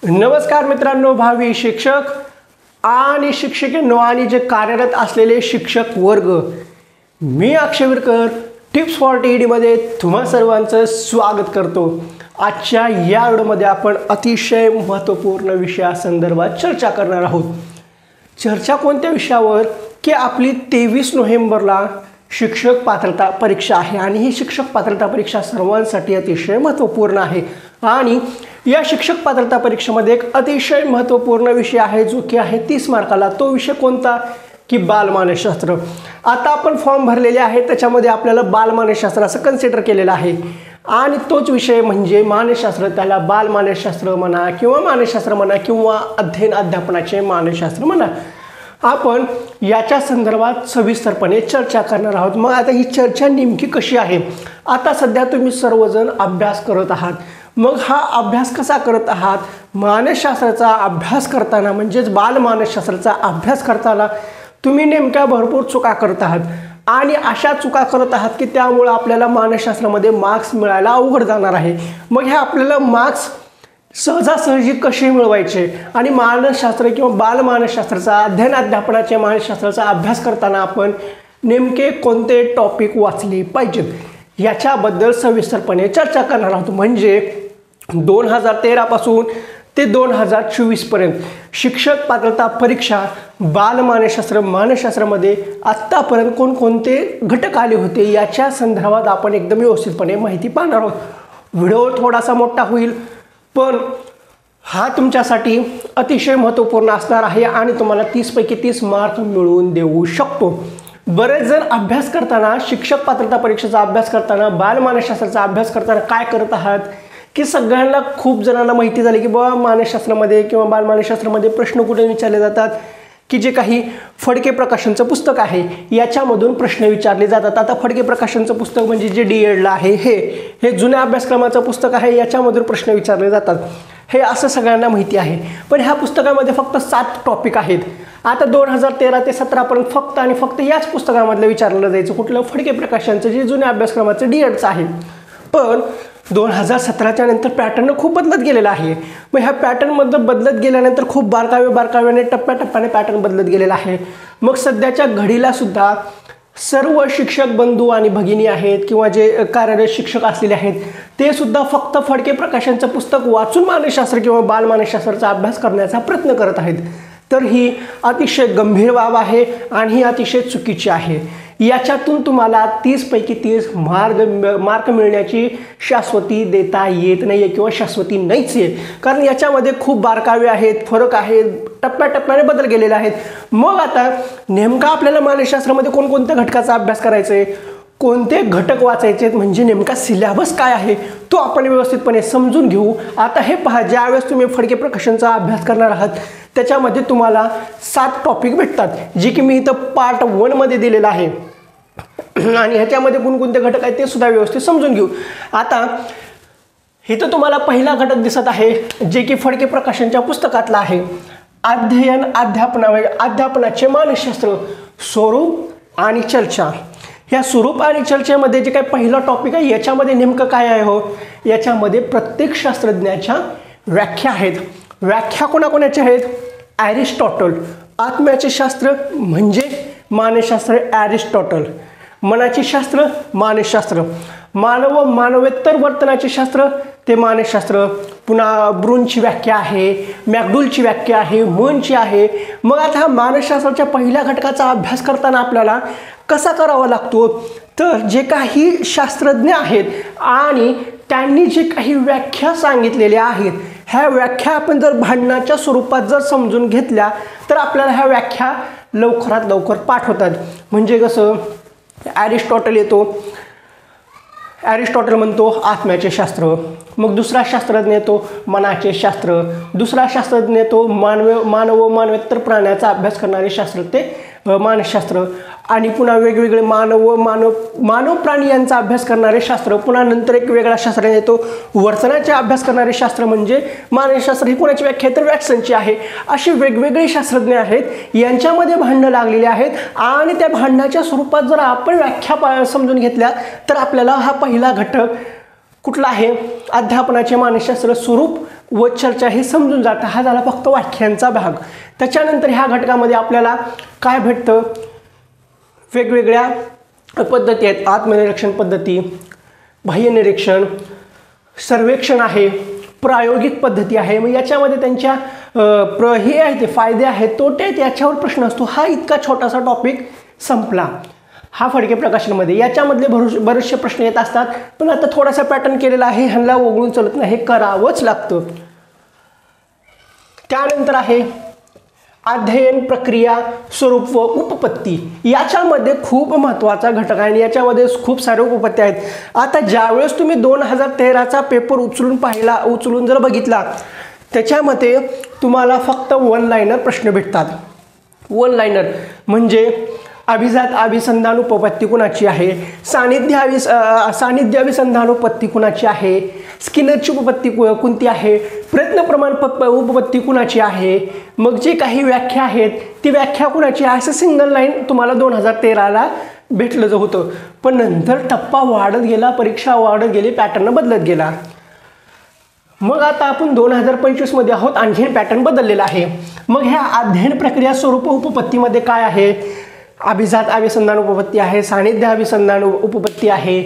नमस्कार मित्रांनो, भावी शिक्षक आणि शिक्षिकेनो आणि जे कार्यरत असलेले शिक्षक वर्ग, मी अक्षय विरकर टिप्स फॉर टीईडी मध्ये तुम्हा सर्वांचं स्वागत करतो। आजच्या या व्हिडिओमध्ये आपण अतिशय महत्त्वपूर्ण विषयासंदर्भात चर्चा करणार आहोत। चर्चा कोणत्या विषयावर की आपली 23 नोव्हेंबरला शिक्षक पात्रता परीक्षा आहे आणि ही शिक्षक पात्रता परीक्षा सर्वांसाठी अतिशय महत्त्वपूर्ण आहे। आणि या शिक्षक पात्रता परीक्षेमध्ये एक अतिशय महत्त्वपूर्ण विषय आहे जो की आहे 30 मार्काला। तो विषय कोणता की बालमानसशास्त्र। आता आपण फॉर्म भरलेले आहे, त्याच्यामध्ये आपल्याला बालमानसशास्त्र असं कन्सिडर केलेलं आहे आणि तोच विषय म्हणजे मानसशास्त्र। त्याला बालमानसशास्त्र म्हणा किंवा मानसशास्त्र म्हणा किंवा अध्ययन अध्यापनाचे मानसशास्त्र म्हणा। आपण याच्या संदर्भात सविस्तरपणे चर्चा करणार आहोत। मग आता ही चर्चा नेमकी कशी आहे? आता सध्या तुम्ही सर्वजण अभ्यास करत आहात। मग हा अभ्यास कसा करत आहात? मानसशास्त्राचा अभ्यास करताना म्हणजेच बालमानसशास्त्राचा अभ्यास करताना तुम्ही नेमक्या भरपूर चुका करत आहात आणि अशा चुका करत आहात की त्यामुळे आपल्याला मानसशास्त्रामध्ये मार्क्स मिळायला अवघड जाणार आहे। मग हे आपल्याला मार्क्स सहजासहजी कसे मिळवायचे आणि मानसशास्त्र किंवा बालमानसशास्त्राचा अध्ययन अध्यापनाचे मानसशास्त्राचा अभ्यास करताना आपण नेमके कोणते टॉपिक वाचले पाहिजेत याच्याबद्दल सविस्तरपणे चर्चा करणार आहोत। म्हणजे 2013 पासून ते 2024 पर्यंत शिक्षक पात्रता परीक्षा बालमानसशास्त्र मानसशास्त्रामध्ये आत्तापर्यंत कोणकोणते घटक आले होते याच्या संदर्भात आपण एकदम व्यवस्थितपणे माहिती पाहणार आहोत। व्हिडिओ थोडासा मोठा होईल पण हा तुमच्यासाठी अतिशय महत्त्वपूर्ण असणार आहे आणि तुम्हाला 30 पैकी 30 मार्क मिळवून देऊ शकतो। बरेच जण अभ्यास करताना शिक्षक पात्रता परीक्षेचा अभ्यास करताना बालमानसशास्त्राचा अभ्यास करताना काय करत आहात की सगळ्यांना खूप जणांना माहिती झाली की बाबा मानसशास्त्रामध्ये किंवा बालमानसशास्त्रामध्ये प्रश्न कुठे विचारले जातात की जे काही फडके प्रकाशनचं पुस्तक आहे याच्यामधून प्रश्न विचारले जातात। आता फडके प्रकाशनचं पुस्तक म्हणजे जे DEDला आहे हे जुन्या अभ्यासक्रमाचं पुस्तक आहे, याच्यामधून प्रश्न विचारले जातात हे असं सगळ्यांना माहिती आहे। पण ह्या पुस्तकामध्ये फक्त 7 टॉपिक आहेत। आता 2013 ते 17 पर्यंत फक्त आणि फक्त याच पुस्तकामधलं विचारलं जायचं कुठलं फडके प्रकाशनचं जे जुन्या अभ्यासक्रमाचं DEDचं आहे। पण 2017च्या नंतर पॅटर्न खूप बदलत गेलेला आहे। मग ह्या पॅटर्नमध्ये बदलत गेल्यानंतर खूप बारकाव्याने टप्प्याटप्प्याने पॅटर्न बदलत गेलेला आहे। मग सध्याच्या घडीला सुद्धा सर्व शिक्षक बंधू आणि भगिनी आहेत किंवा जे कार्यरत शिक्षक असलेले आहेत ते सुद्धा फक्त फडके प्रकाशनचं पुस्तक वाचून मानसशास्त्र किंवा बालमानसशास्त्राचा अभ्यास करण्याचा प्रयत्न करत आहेत। तर ही अतिशय गंभीर बाब आहे आणि ही अतिशय चुकीची आहे। याच्यातून तुम्हाला 30 पैकी 30 मार्क मिळण्याची शाश्वती देता येत नाही आहे किंवा शाश्वती नाहीच आहे, कारण याच्यामध्ये खूप बारकावे आहेत, फरक आहेत, टप्प्याटप्प्याने बदल गेलेले आहेत। मग आता नेमका आपल्याला मानसशास्त्रामध्ये कोणकोणत्या घटकाचा अभ्यास करायचा आहे, कोणते घटक वाचायचे म्हणजे नेमका सिलेबस काय आहे तो आपण व्यवस्थितपणे समजून घेऊ। आता हे पहा, ज्यावेळेस तुम्ही फडके प्रकाशनचा अभ्यास करणार आहात त्याच्यामध्ये तुम्हाला 7 टॉपिक भेटतात जे की मी इथं पार्ट 1 मध्ये दिलेलं आहे आणि ह्याच्यामध्ये कोणकोणते घटक आहेत ते सुद्धा व्यवस्थित समजून घेऊ। आता इथं तुम्हाला पहिला घटक दिसत आहे जे की फडके प्रकाशनच्या पुस्तकातला आहे, अध्ययन अध्यापनाचे मानसशास्त्र स्वरूप आणि चर्चा। ह्या स्वरूप आणि चर्चेमध्ये जे काही पहिला टॉपिक आहे याच्यामध्ये नेमकं काय आहे हो, याच्यामध्ये प्रत्येक शास्त्रज्ञाच्या व्याख्या आहेत। व्याख्या कोणाकोणाच्या आहेत? ॲरिस्टॉटल। आत्म्याचे शास्त्र म्हणजे मानसशास्त्र ॲरिस्टॉटल, मनाचे शास्त्र मानसशास्त्र, मानव मानवेतर वर्तनाचे शास्त्र ते मानसशास्त्र, पुन्हा ब्रूनची व्याख्या आहे, मॅकडूलची व्याख्या आहे, मनची आहे। मग आता हा मानसशास्त्राच्या पहिल्या घटकाचा अभ्यास करताना आपल्याला कसा करावा लागतो, तर जे काही शास्त्रज्ञ आहेत आणि त्यांनी जे काही व्याख्या सांगितलेल्या आहेत ह्या व्याख्या आपण जर भांडणाच्या स्वरूपात जर समजून घेतल्या तर आपल्याला ह्या व्याख्या लवकरात लवकर पाठ होतात। म्हणजे कसं, ॲरिस्टॉटल येतो, ॲरिस्टॉटल म्हणतो आत्म्याचे शास्त्र, मग दुसरा शास्त्रज्ञ येतो मनाचे शास्त्र, दुसरा शास्त्रज्ञ येतो मानवेतर प्राण्याचा अभ्यास करणारे शास्त्र ते मानसशास्त्र, आणि पुन्हा वेगवेगळे मानव प्राणी यांचा अभ्यास करणारे शास्त्र, पुन्हा नंतर एक वेगळा शास्त्रज्ञ येतो वर्तनाचा अभ्यास करणारे शास्त्र म्हणजे मानसशास्त्र। ही कोणाची व्याख्या तर वॅटसनची आहे। असे वेगवेगळे शास्त्रज्ञ आहेत, यांच्यामध्ये भांडणं लागलेली आहेत आणि त्या भांडणाच्या स्वरूपात जर आपण व्याख्या समजून घेतल्या तर आपल्याला हा पहिला घटक कुठला आहे, अध्यापनाचे मानसशास्त्र स्वरूप व चर्चा हे समजून जातं. हा झाला फक्त व्याख्यांचा भाग. त्याच्यानंतर ह्या घटकामध्ये आपल्याला काय भेटतं, वेगवेगळ्या पद्धती आहेत. आत्मनिरीक्षण पद्धती, बाह्य निरीक्षण, सर्वेक्षण आहे, प्रायोगिक पद्धती आहे. मग याच्यामध्ये त्यांच्या हे आहे ते फायदे आहेत, तोटे आहेत, याच्यावर प्रश्न असतो. हा इतका छोटासा टॉपिक संपला हा फडके प्रकाशनमध्ये. याच्यामधले बरेचसे प्रश्न येत असतात, पण आता थोडासा पॅटर्न केलेला आहे, ह्यांना वगळून चालत नाही, हे करावंच लागतं. त्यानंतर आहे अध्ययन प्रक्रिया, स्वरूप व उपपत्ती. याच्यामध्ये खूप महत्त्वाचा घटक आहे आणि याच्यामध्ये खूप सारे उपपत्ती आहेत. आता ज्यावेळेस तुम्ही 2013चा पेपर उचलून जर बघितला, त्याच्यामध्ये तुम्हाला फक्त वन लाईनर प्रश्न भेटतात. वन लाईनर म्हणजे अभिजात अभिसंधान उपपत्ती कुणाची आहे, सानिध्य अभिसंधान उपपत्ती कुणाची आहे, स्किनरची उपपत्ती कोणती आहे, प्रयत्न प्रमाण उपपत्ती कुणाची आहे, मग जे काही व्याख्या आहेत ती व्याख्या कुणाची आहे, असं सिंगल लाईन तुम्हाला 2013ला भेटलं होतं. पण नंतर टप्पा वाढत गेला, परीक्षा वाढत गेली, पॅटर्न बदलत गेला. मग आता आपण 2025मध्ये आहोत, आणखी पॅटर्न बदललेला आहे. मग ह्या अध्ययन प्रक्रिया, स्वरूप उपपत्तीमध्ये काय आहे, अभिजात अभिसंधान उपपत्ती आहे, सानिध्य अभिसंधान उपपत्ती आहे,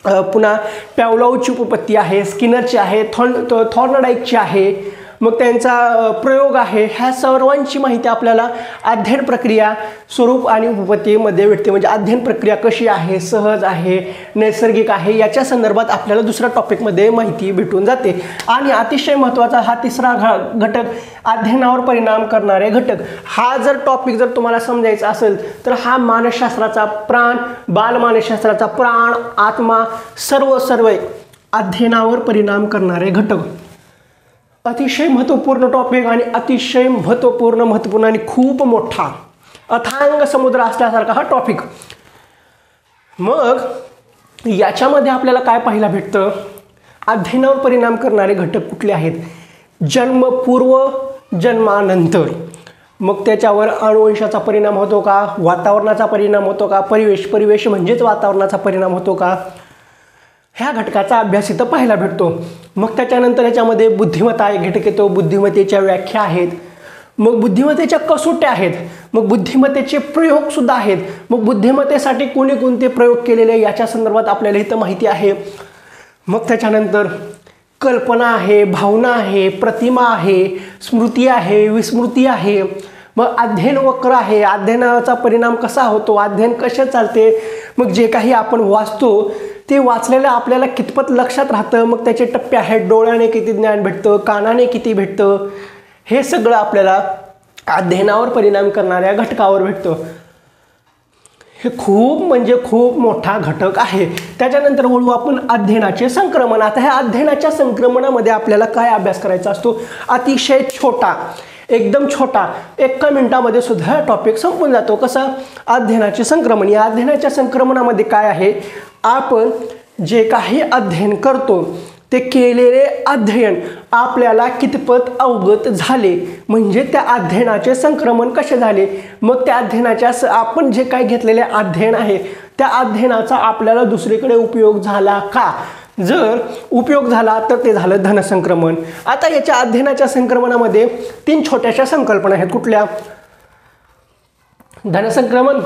पुन्हा पॅव्लोवची उपपत्ती आहे, स्किनरची आहे, थॉर्नडाईकची आहे, मग त्यांचा प्रयोग आहे. ह्या सर्वांची माहिती आपल्याला अध्ययन प्रक्रिया, स्वरूप आणि उपपत्तीमध्ये भेटते. म्हणजे अध्ययन प्रक्रिया कशी आहे, सहज आहे, नैसर्गिक आहे, याच्या संदर्भात आपल्याला दुसऱ्या टॉपिकमध्ये माहिती भेटून जाते. आणि अतिशय महत्त्वाचा हा तिसरा घटक, अध्ययनावर परिणाम करणारे घटक. हा जर टॉपिक जर तुम्हाला समजायचा असेल तर हा मानसशास्त्राचा प्राण, बालमानसशास्त्राचा प्राण, आत्मा, सर्व अध्ययनावर परिणाम करणारे घटक. अतिशय महत्त्वपूर्ण टॉपिक आणि अतिशय महत्त्वपूर्ण आणि खूप मोठा अथांग समुद्र असल्यासारखा हा टॉपिक. मग याच्यामध्ये आपल्याला काय पाहायला भेटतं, अध्ययनावर परिणाम करणारे घटक कुठले आहेत, जन्मपूर्व, जन्मानंतर, मग त्याच्यावर अनुवंशाचा परिणाम होतो का, वातावरणाचा परिणाम होतो का, परिवेश म्हणजेच वातावरणाचा परिणाम होतो का, ह्या घटकाचा अभ्यास इथं पाहायला भेटतो. मग त्याच्यानंतर याच्यामध्ये बुद्धिमत्ता एक घटक येतो, बुद्धिमत्तेच्या व्याख्या आहेत, मग बुद्धिमत्तेच्या कसोट्या आहेत, मग बुद्धिमत्तेचे प्रयोगसुद्धा आहेत, मग बुद्धिमत्तेसाठी कोणते प्रयोग केलेले याच्या संदर्भात आपल्याला इथं माहिती आहे. मग त्याच्यानंतर कल्पना आहे, भावना आहे, प्रतिमा आहे, स्मृती आहे, विस्मृती आहे, मग अध्ययन वक्र आहे, अध्ययनाचा परिणाम कसा होतो, अध्ययन कसे चालते, मग जे काही आपण वाचतो ते वाचलेलं आपल्याला कितपत लक्षात राहतं, मग त्याचे टप्पे आहेत, डोळ्याने किती ज्ञान भेटतं, कानाने किती भेटतं, हे सगळं आपल्याला अध्ययनावर परिणाम करणाऱ्या घटकावर भेटतं. हे खूप मोठा घटक आहे. त्याच्यानंतर बोलू आपण अध्ययनाचे संक्रमण. आता ह्या अध्ययनाच्या संक्रमणामध्ये आपल्याला काय अभ्यास करायचा असतो, अतिशय छोटा, एकदम छोटा, 1 मिनिटामध्ये सुद्धा टॉपिक संपून जातो. कसं, अध्ययनाचे संक्रमण. या अध्ययनाच्या संक्रमणामध्ये काय आहे, आपण जे काही अध्ययन करतो ते केलेले अध्ययन आपल्याला कितपत अवगत झाले, म्हणजे त्या अध्ययनाचे संक्रमण कसे झाले, मग त्या अध्ययनाच्या आपण जे काही घेतलेले अध्ययन आहे त्या अध्ययनाचा आपल्याला दुसरीकडे उपयोग झाला का, जर उपयोग झाला तर ते झालं धनसंक्रमण. आता याच्या अध्ययनाच्या संक्रमणामध्ये 3 छोट्याशा संकल्पना आहेत. कुठल्या, धनसंक्रमण,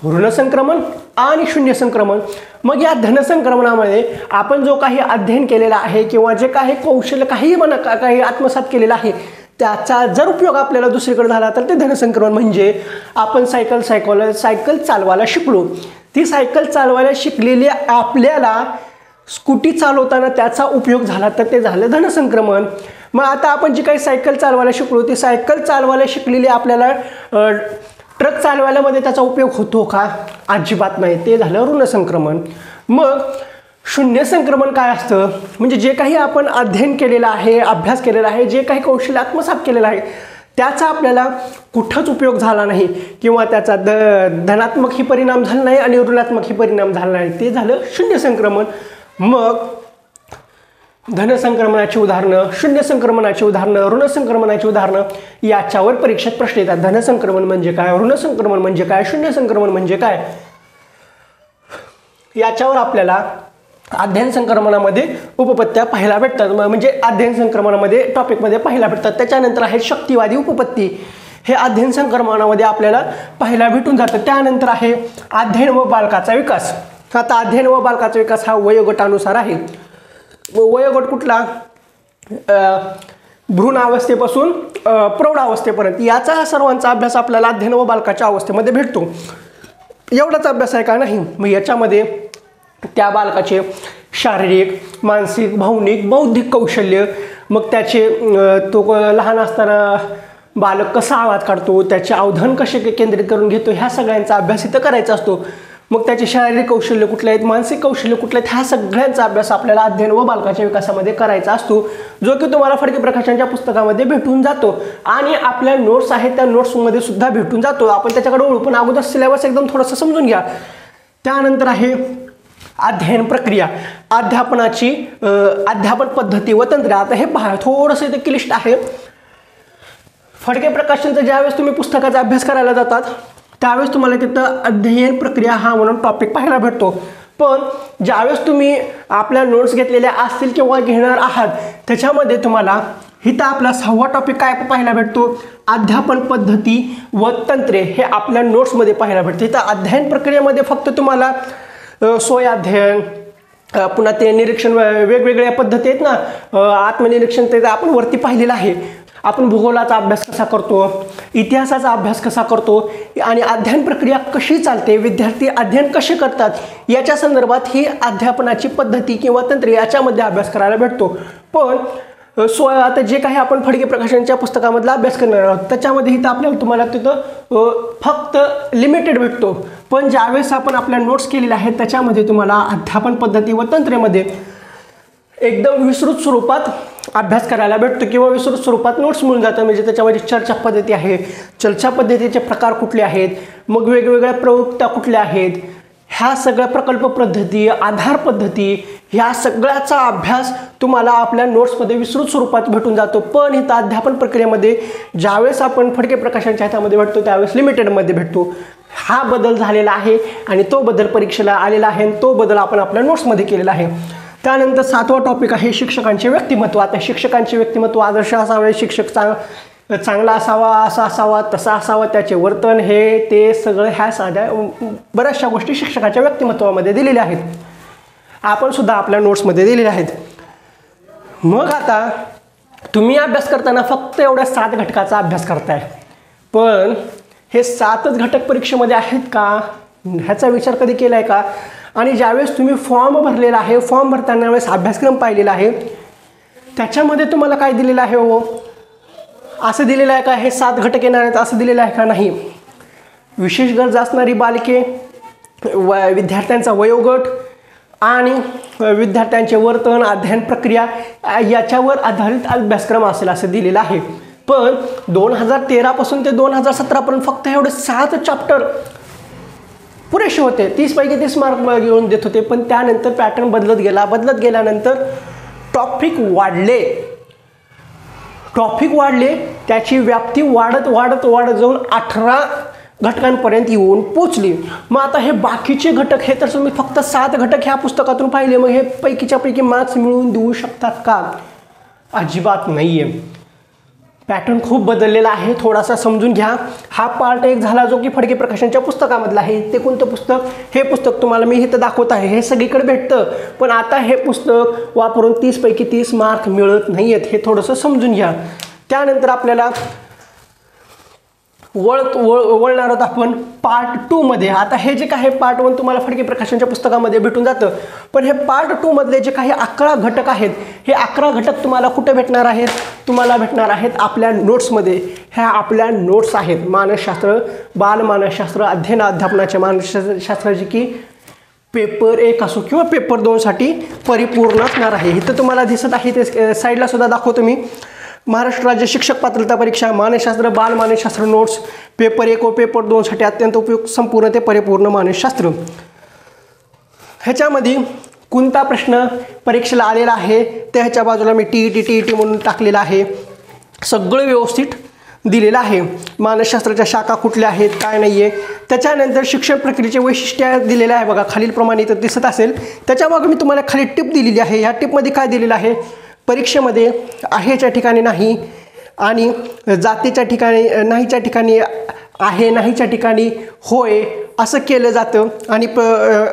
ऋणसंक्रमण आणि शून्य संक्रमण. मग या धनसंक्रमणामध्ये आपण जो काही अध्ययन केलेला आहे किंवा जे काही कौशल्य काही आत्मसात केलेलं आहे त्याचा जर उपयोग आपल्याला दुसरीकडे झाला तर ते धनसंक्रमण. म्हणजे आपण सायकल चालवायला शिकलो, ती सायकल चालवायला शिकलेली आपल्याला स्कूटी चालवताना त्याचा उपयोग झाला तर ते झालं धनसंक्रमण. मग आता आपण जी काही सायकल चालवायला शिकलो, ती सायकल चालवायला शिकलेली आपल्याला ट्रक चालवायलामध्ये त्याचा उपयोग होतो का, अजिबात नाही, ते झालं ऋणसंक्रमण. मग शून्य संक्रमण काय असतं, म्हणजे जे काही आपण अध्ययन केलेलं आहे, अभ्यास केलेला आहे, जे काही कौशल्य आत्मसात केलेलं आहे त्याचा आपल्याला कुठंच उपयोग झाला नाही किंवा त्याचा धनात्मकही परिणाम झाला नाही आणि ऋणात्मकही परिणाम झाला नाही, ते झालं शून्य संक्रमण. मग धनसंक्रमणाची उदाहरणं, शून्य संक्रमणाची उदाहरणं, ऋणसंक्रमणाची उदाहरणं याच्यावर परीक्षेत प्रश्न येतात. धनसंक्रमण म्हणजे काय, ऋणसंक्रमण म्हणजे काय, शून्य संक्रमण म्हणजे काय, याच्यावर आपल्याला अध्ययन संक्रमणामध्ये उपपत्त्या पाहायला भेटतात, म्हणजे अध्ययन संक्रमणामध्ये टॉपिकमध्ये पाहायला भेटतात. त्याच्यानंतर आहे शक्तिवादी उपपत्ती, हे अध्ययन संक्रमणामध्ये आपल्याला पाहायला भेटून जातं. त्यानंतर आहे अध्ययन व बालकाचा विकास. आता अध्ययन व बालकाचा विकास हा वयोगटानुसार आहे. वयोगट कुठला? भ्रूण अवस्थेपासून प्रौढ अवस्थेपर्यंत, याचा सर्वांचा अभ्यास आपल्याला अध्ययन व बालकाच्या अवस्थेमध्ये भेटतो. एवढाच अभ्यास आहे का? नाही. मग याच्यामध्ये त्या बालकाचे शारीरिक, मानसिक, भावनिक, बौद्धिक कौशल्य, मग त्याचे तो लहान असताना बालक कसा आवाज काढतो, त्याचे अवधान कसे केंद्रित करून घेतो, ह्या सगळ्यांचा अभ्यास इथं करायचा असतो. मग त्याचे शारीरिक कौशल्य कुठले आहेत, मानसिक कौशल्य कुठले आहेत, ह्या सगळ्यांचा अभ्यास आपल्याला अध्ययन व बालकाच्या विकासामध्ये करायचा असतो, जो की तुम्हाला फडके प्रकाशनच्या पुस्तकामध्ये भेटून जातो आणि आपल्या नोट्स आहेत त्या नोट्समध्ये सुद्धा भेटून जातो. आपण त्याच्याकडे वळू, पण अगोदर सिलेबस एकदम थोडंसं समजून घ्या. त्यानंतर आहे अध्ययन प्रक्रिया, अध्यापनाची अध्यापन पद्धती व तंत्र. आता हे पहा, थोडंसं इथे क्लिष्ट आहे. फडके प्रकाशनचं ज्यावेळेस तुम्ही पुस्तकाचा अभ्यास करायला जातात त्यावेळेस तुम्हाला तिथं अध्ययन प्रक्रिया हा म्हणून टॉपिक पाहायला भेटतो. पण ज्यावेळेस तुम्ही आपल्या नोट्स घेतलेल्या असतील किंवा घेणार आहात त्याच्यामध्ये तुम्हाला इथं आपला 6वा टॉपिक काय पाहायला भेटतो? अध्यापन पद्धती व तंत्रे, हे आपल्या नोट्समध्ये पाहायला भेटतं. इथं अध्ययन प्रक्रियेमध्ये फक्त तुम्हाला सोय अध्ययन, पुन्हा ते निरीक्षण, वेगवेगळ्या पद्धती आहेत ना, आत्मनिरीक्षण, ते आपण वरती पाहिलेलं आहे. आपण भूगोलाचा अभ्यास कसा करतो, इतिहासाचा अभ्यास कसा करतो आणि अध्ययन प्रक्रिया कशी चालते, विद्यार्थी अध्ययन कसे करतात, याच्या संदर्भात ही अध्यापनाची पद्धती किंवा तंत्रे याच्यामध्ये अभ्यास करायला भेटतो. पण आता जे काही आपण फडके प्रकाशनच्या पुस्तकामधला अभ्यास करणार आहोत त्याच्यामध्ये इथं आपल्याला तुम्हाला तिथं फक्त लिमिटेड भेटतो. पण ज्यावेळेस आपण आपल्या नोट्स केलेल्या आहेत त्याच्यामध्ये तुम्हाला अध्यापन पद्धती व तंत्रेमध्ये एकदम विस्तृत स्वरूपात अभ्यास करायला भेटतो किंवा विस्तृत स्वरूपात नोट्स मिळून जातं. म्हणजे त्याच्यामध्ये चर्चा पद्धती आहे, चर्चा पद्धतीचे प्रकार कुठले आहेत, मग वेगवेगळ्या प्रवृत्त्या कुठल्या आहेत, ह्या सगळ्या प्रकल्प पद्धती, आधार पद्धती, ह्या सगळ्याचा अभ्यास तुम्हाला आपल्या नोट्समध्ये विस्तृत स्वरूपात भेटून जातो. पण इथं अध्यापन प्रक्रियेमध्ये ज्यावेळेस आपण फडके प्रकाशनच्या हातामध्ये भेटतो त्यावेळेस लिमिटेडमध्ये भेटतो. हा बदल झालेला आहे आणि तो बदल परीक्षेला आलेला आहे आणि तो बदल आपण आपल्या नोट्समध्ये केलेला आहे. त्यानंतर 7वा टॉपिक आहे शिक्षकांचे व्यक्तिमत्व. आता शिक्षकांचे व्यक्तिमत्व आदर्श असावे, शिक्षक चांगला असावा, असा असावा, तसा असावा, त्याचे वर्तन, हे ते सगळं ह्या साध्या बऱ्याचशा गोष्टी शिक्षकाच्या व्यक्तिमत्वामध्ये दिलेल्या आहेत. आपण सुद्धा आपल्या नोट्समध्ये दिलेल्या आहेत. मग आता तुम्ही अभ्यास करताना फक्त एवढ्या 7 घटकाचा अभ्यास करताय, पण हे 7च घटक परीक्षेमध्ये आहेत का ह्याचा विचार कधी केला आहे का? आणि ज्यावेळेस तुम्ही फॉर्म भरलेला आहे, फॉर्म भरताना वेळेस अभ्यासक्रम पाहिलेला आहे, त्याच्यामध्ये तुम्हाला काय दिलेलं आहे? हो, असं दिलेलं आहे का हे 7 घटक येणार आहेत असं दिलेलं आहे का? नाही. विशेष गरज असणारी बालके, विद्यार्थ्यांचा वयोगट आणि विद्यार्थ्यांचे वर्तन, अध्ययन प्रक्रिया याच्यावर आधारित अभ्यासक्रम असेल असं दिलेलं आहे. पण 2013 पासून ते 2017 पर्यंत फक्त एवढे 7 चॅप्टर पुरेसे होते. 30 पैकी 30 मार्क घेऊन देत होते. पण त्यानंतर पॅटर्न बदलत गेल्यानंतर टॉपिक वाढले, त्याची व्याप्ती वाढत जाऊन 18 घटकांपर्यंत येऊन पोचली. मग आता हे बाकीचे घटक, हे तर तुम्ही फक्त 7 घटक ह्या पुस्तकातून पाहिले, मग हे पैकीच्या पैकी मार्क्स मिळवून देऊ शकतात का? अजिबात नाही आहे. पॅटर्न खूप बदललेला आहे, थोडासा समजून घ्या. हा पार्ट 1 झाला जो की फडके प्रकाशनच्या पुस्तकामधला आहे. ते कोणतं पुस्तक? हे पुस्तक तुम्हाला मी इथं दाखवत आहे, हे सगळीकडे भेटतं. पण आता हे पुस्तक वापरून 30 पैकी 30 मार्क मिळत नाही आहेत, हे थोडंसं समजून घ्या. त्यानंतर आपल्याला वळणार आहोत आपण पार्ट 2 मध्ये. आता हे जे काही पार्ट 1 तुम्हाला फडके प्रकाशनच्या पुस्तकामध्ये भेटून जातं, पण हे पार्ट 2 मधले जे काही 11 घटक आहेत, हे 11 घटक तुम्हाला कुठे भेटणार आहेत? तुम्हाला भेटणार आहेत आपल्या नोट्समध्ये. ह्या आपल्या नोट्स आहेत. मानसशास्त्र, बालमानसशास्त्र, अध्यापनाचे मानसशास्त्राची की पेपर 1 असो किंवा पेपर 2 साठी परिपूर्ण असणार आहे. इथं तुम्हाला दिसत आहे, ते साईडला सुद्धा दाखवतो मी. महाराष्ट्र राज्य शिक्षक पात्रता परीक्षा मानसशास्त्र, बालमानसशास्त्र नोट्स, पेपर 1 व पेपर 2 साठी अत्यंत उपयुक्त संपूर्ण ते परिपूर्ण मानसशास्त्र. ह्याच्यामध्ये कोणता प्रश्न परीक्षेला आलेला आहे ते ह्याच्या बाजूला मी TET म्हणून टाकलेला आहे. सगळं व्यवस्थित दिलेलं आहे. मानसशास्त्राच्या शाखा कुठल्या आहेत, काय नाही आहे. त्याच्यानंतर शिक्षण प्रक्रियेचे वैशिष्ट्य दिलेले आहे बघा, खालीलप्रमाणे इथं दिसत असेल. त्याच्यामागे मी तुम्हाला खाली टिप दिलेली आहे. ह्या टिपमध्ये काय दिलेलं आहे, परीक्षेमध्ये आहेच्या ठिकाणी नाही आणि जातीच्या ठिकाणी नाहीच्या ठिकाणी आहे, नाहीच्या ठिकाणी होय असं केलं जातं आणि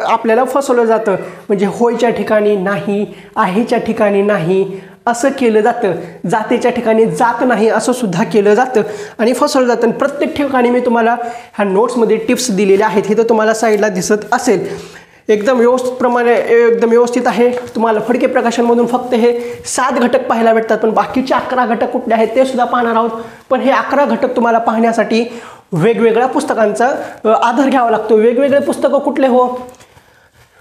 आपल्याला फसवलं जातं. म्हणजे होयच्या ठिकाणी नाही, आहेच्या ठिकाणी नाही असं केलं जातं, जातीच्या ठिकाणी जात नाही असं सुद्धा केलं जातं आणि फसवलं जातं. प्रत्येक ठिकाणी मी तुम्हाला ह्या नोट्समध्ये टिप्स दिलेल्या आहेत. इथं तुम्हाला साईडला दिसत असेल. एकदम एकदम व्यवस्थित आहे. तुम्हाला फडके प्रकाशनमधून फक्त हे 7 घटक पाहायला भेटतात, पण बाकीचे 11 घटक कुठले आहेत ते सुद्धा पाहणार आहोत. पण हे 11 घटक तुम्हाला पाहण्यासाठी वेगवेगळ्या पुस्तकांचा आधार घ्यावा लागतो. वेगवेगळे पुस्तकं कुठले हो,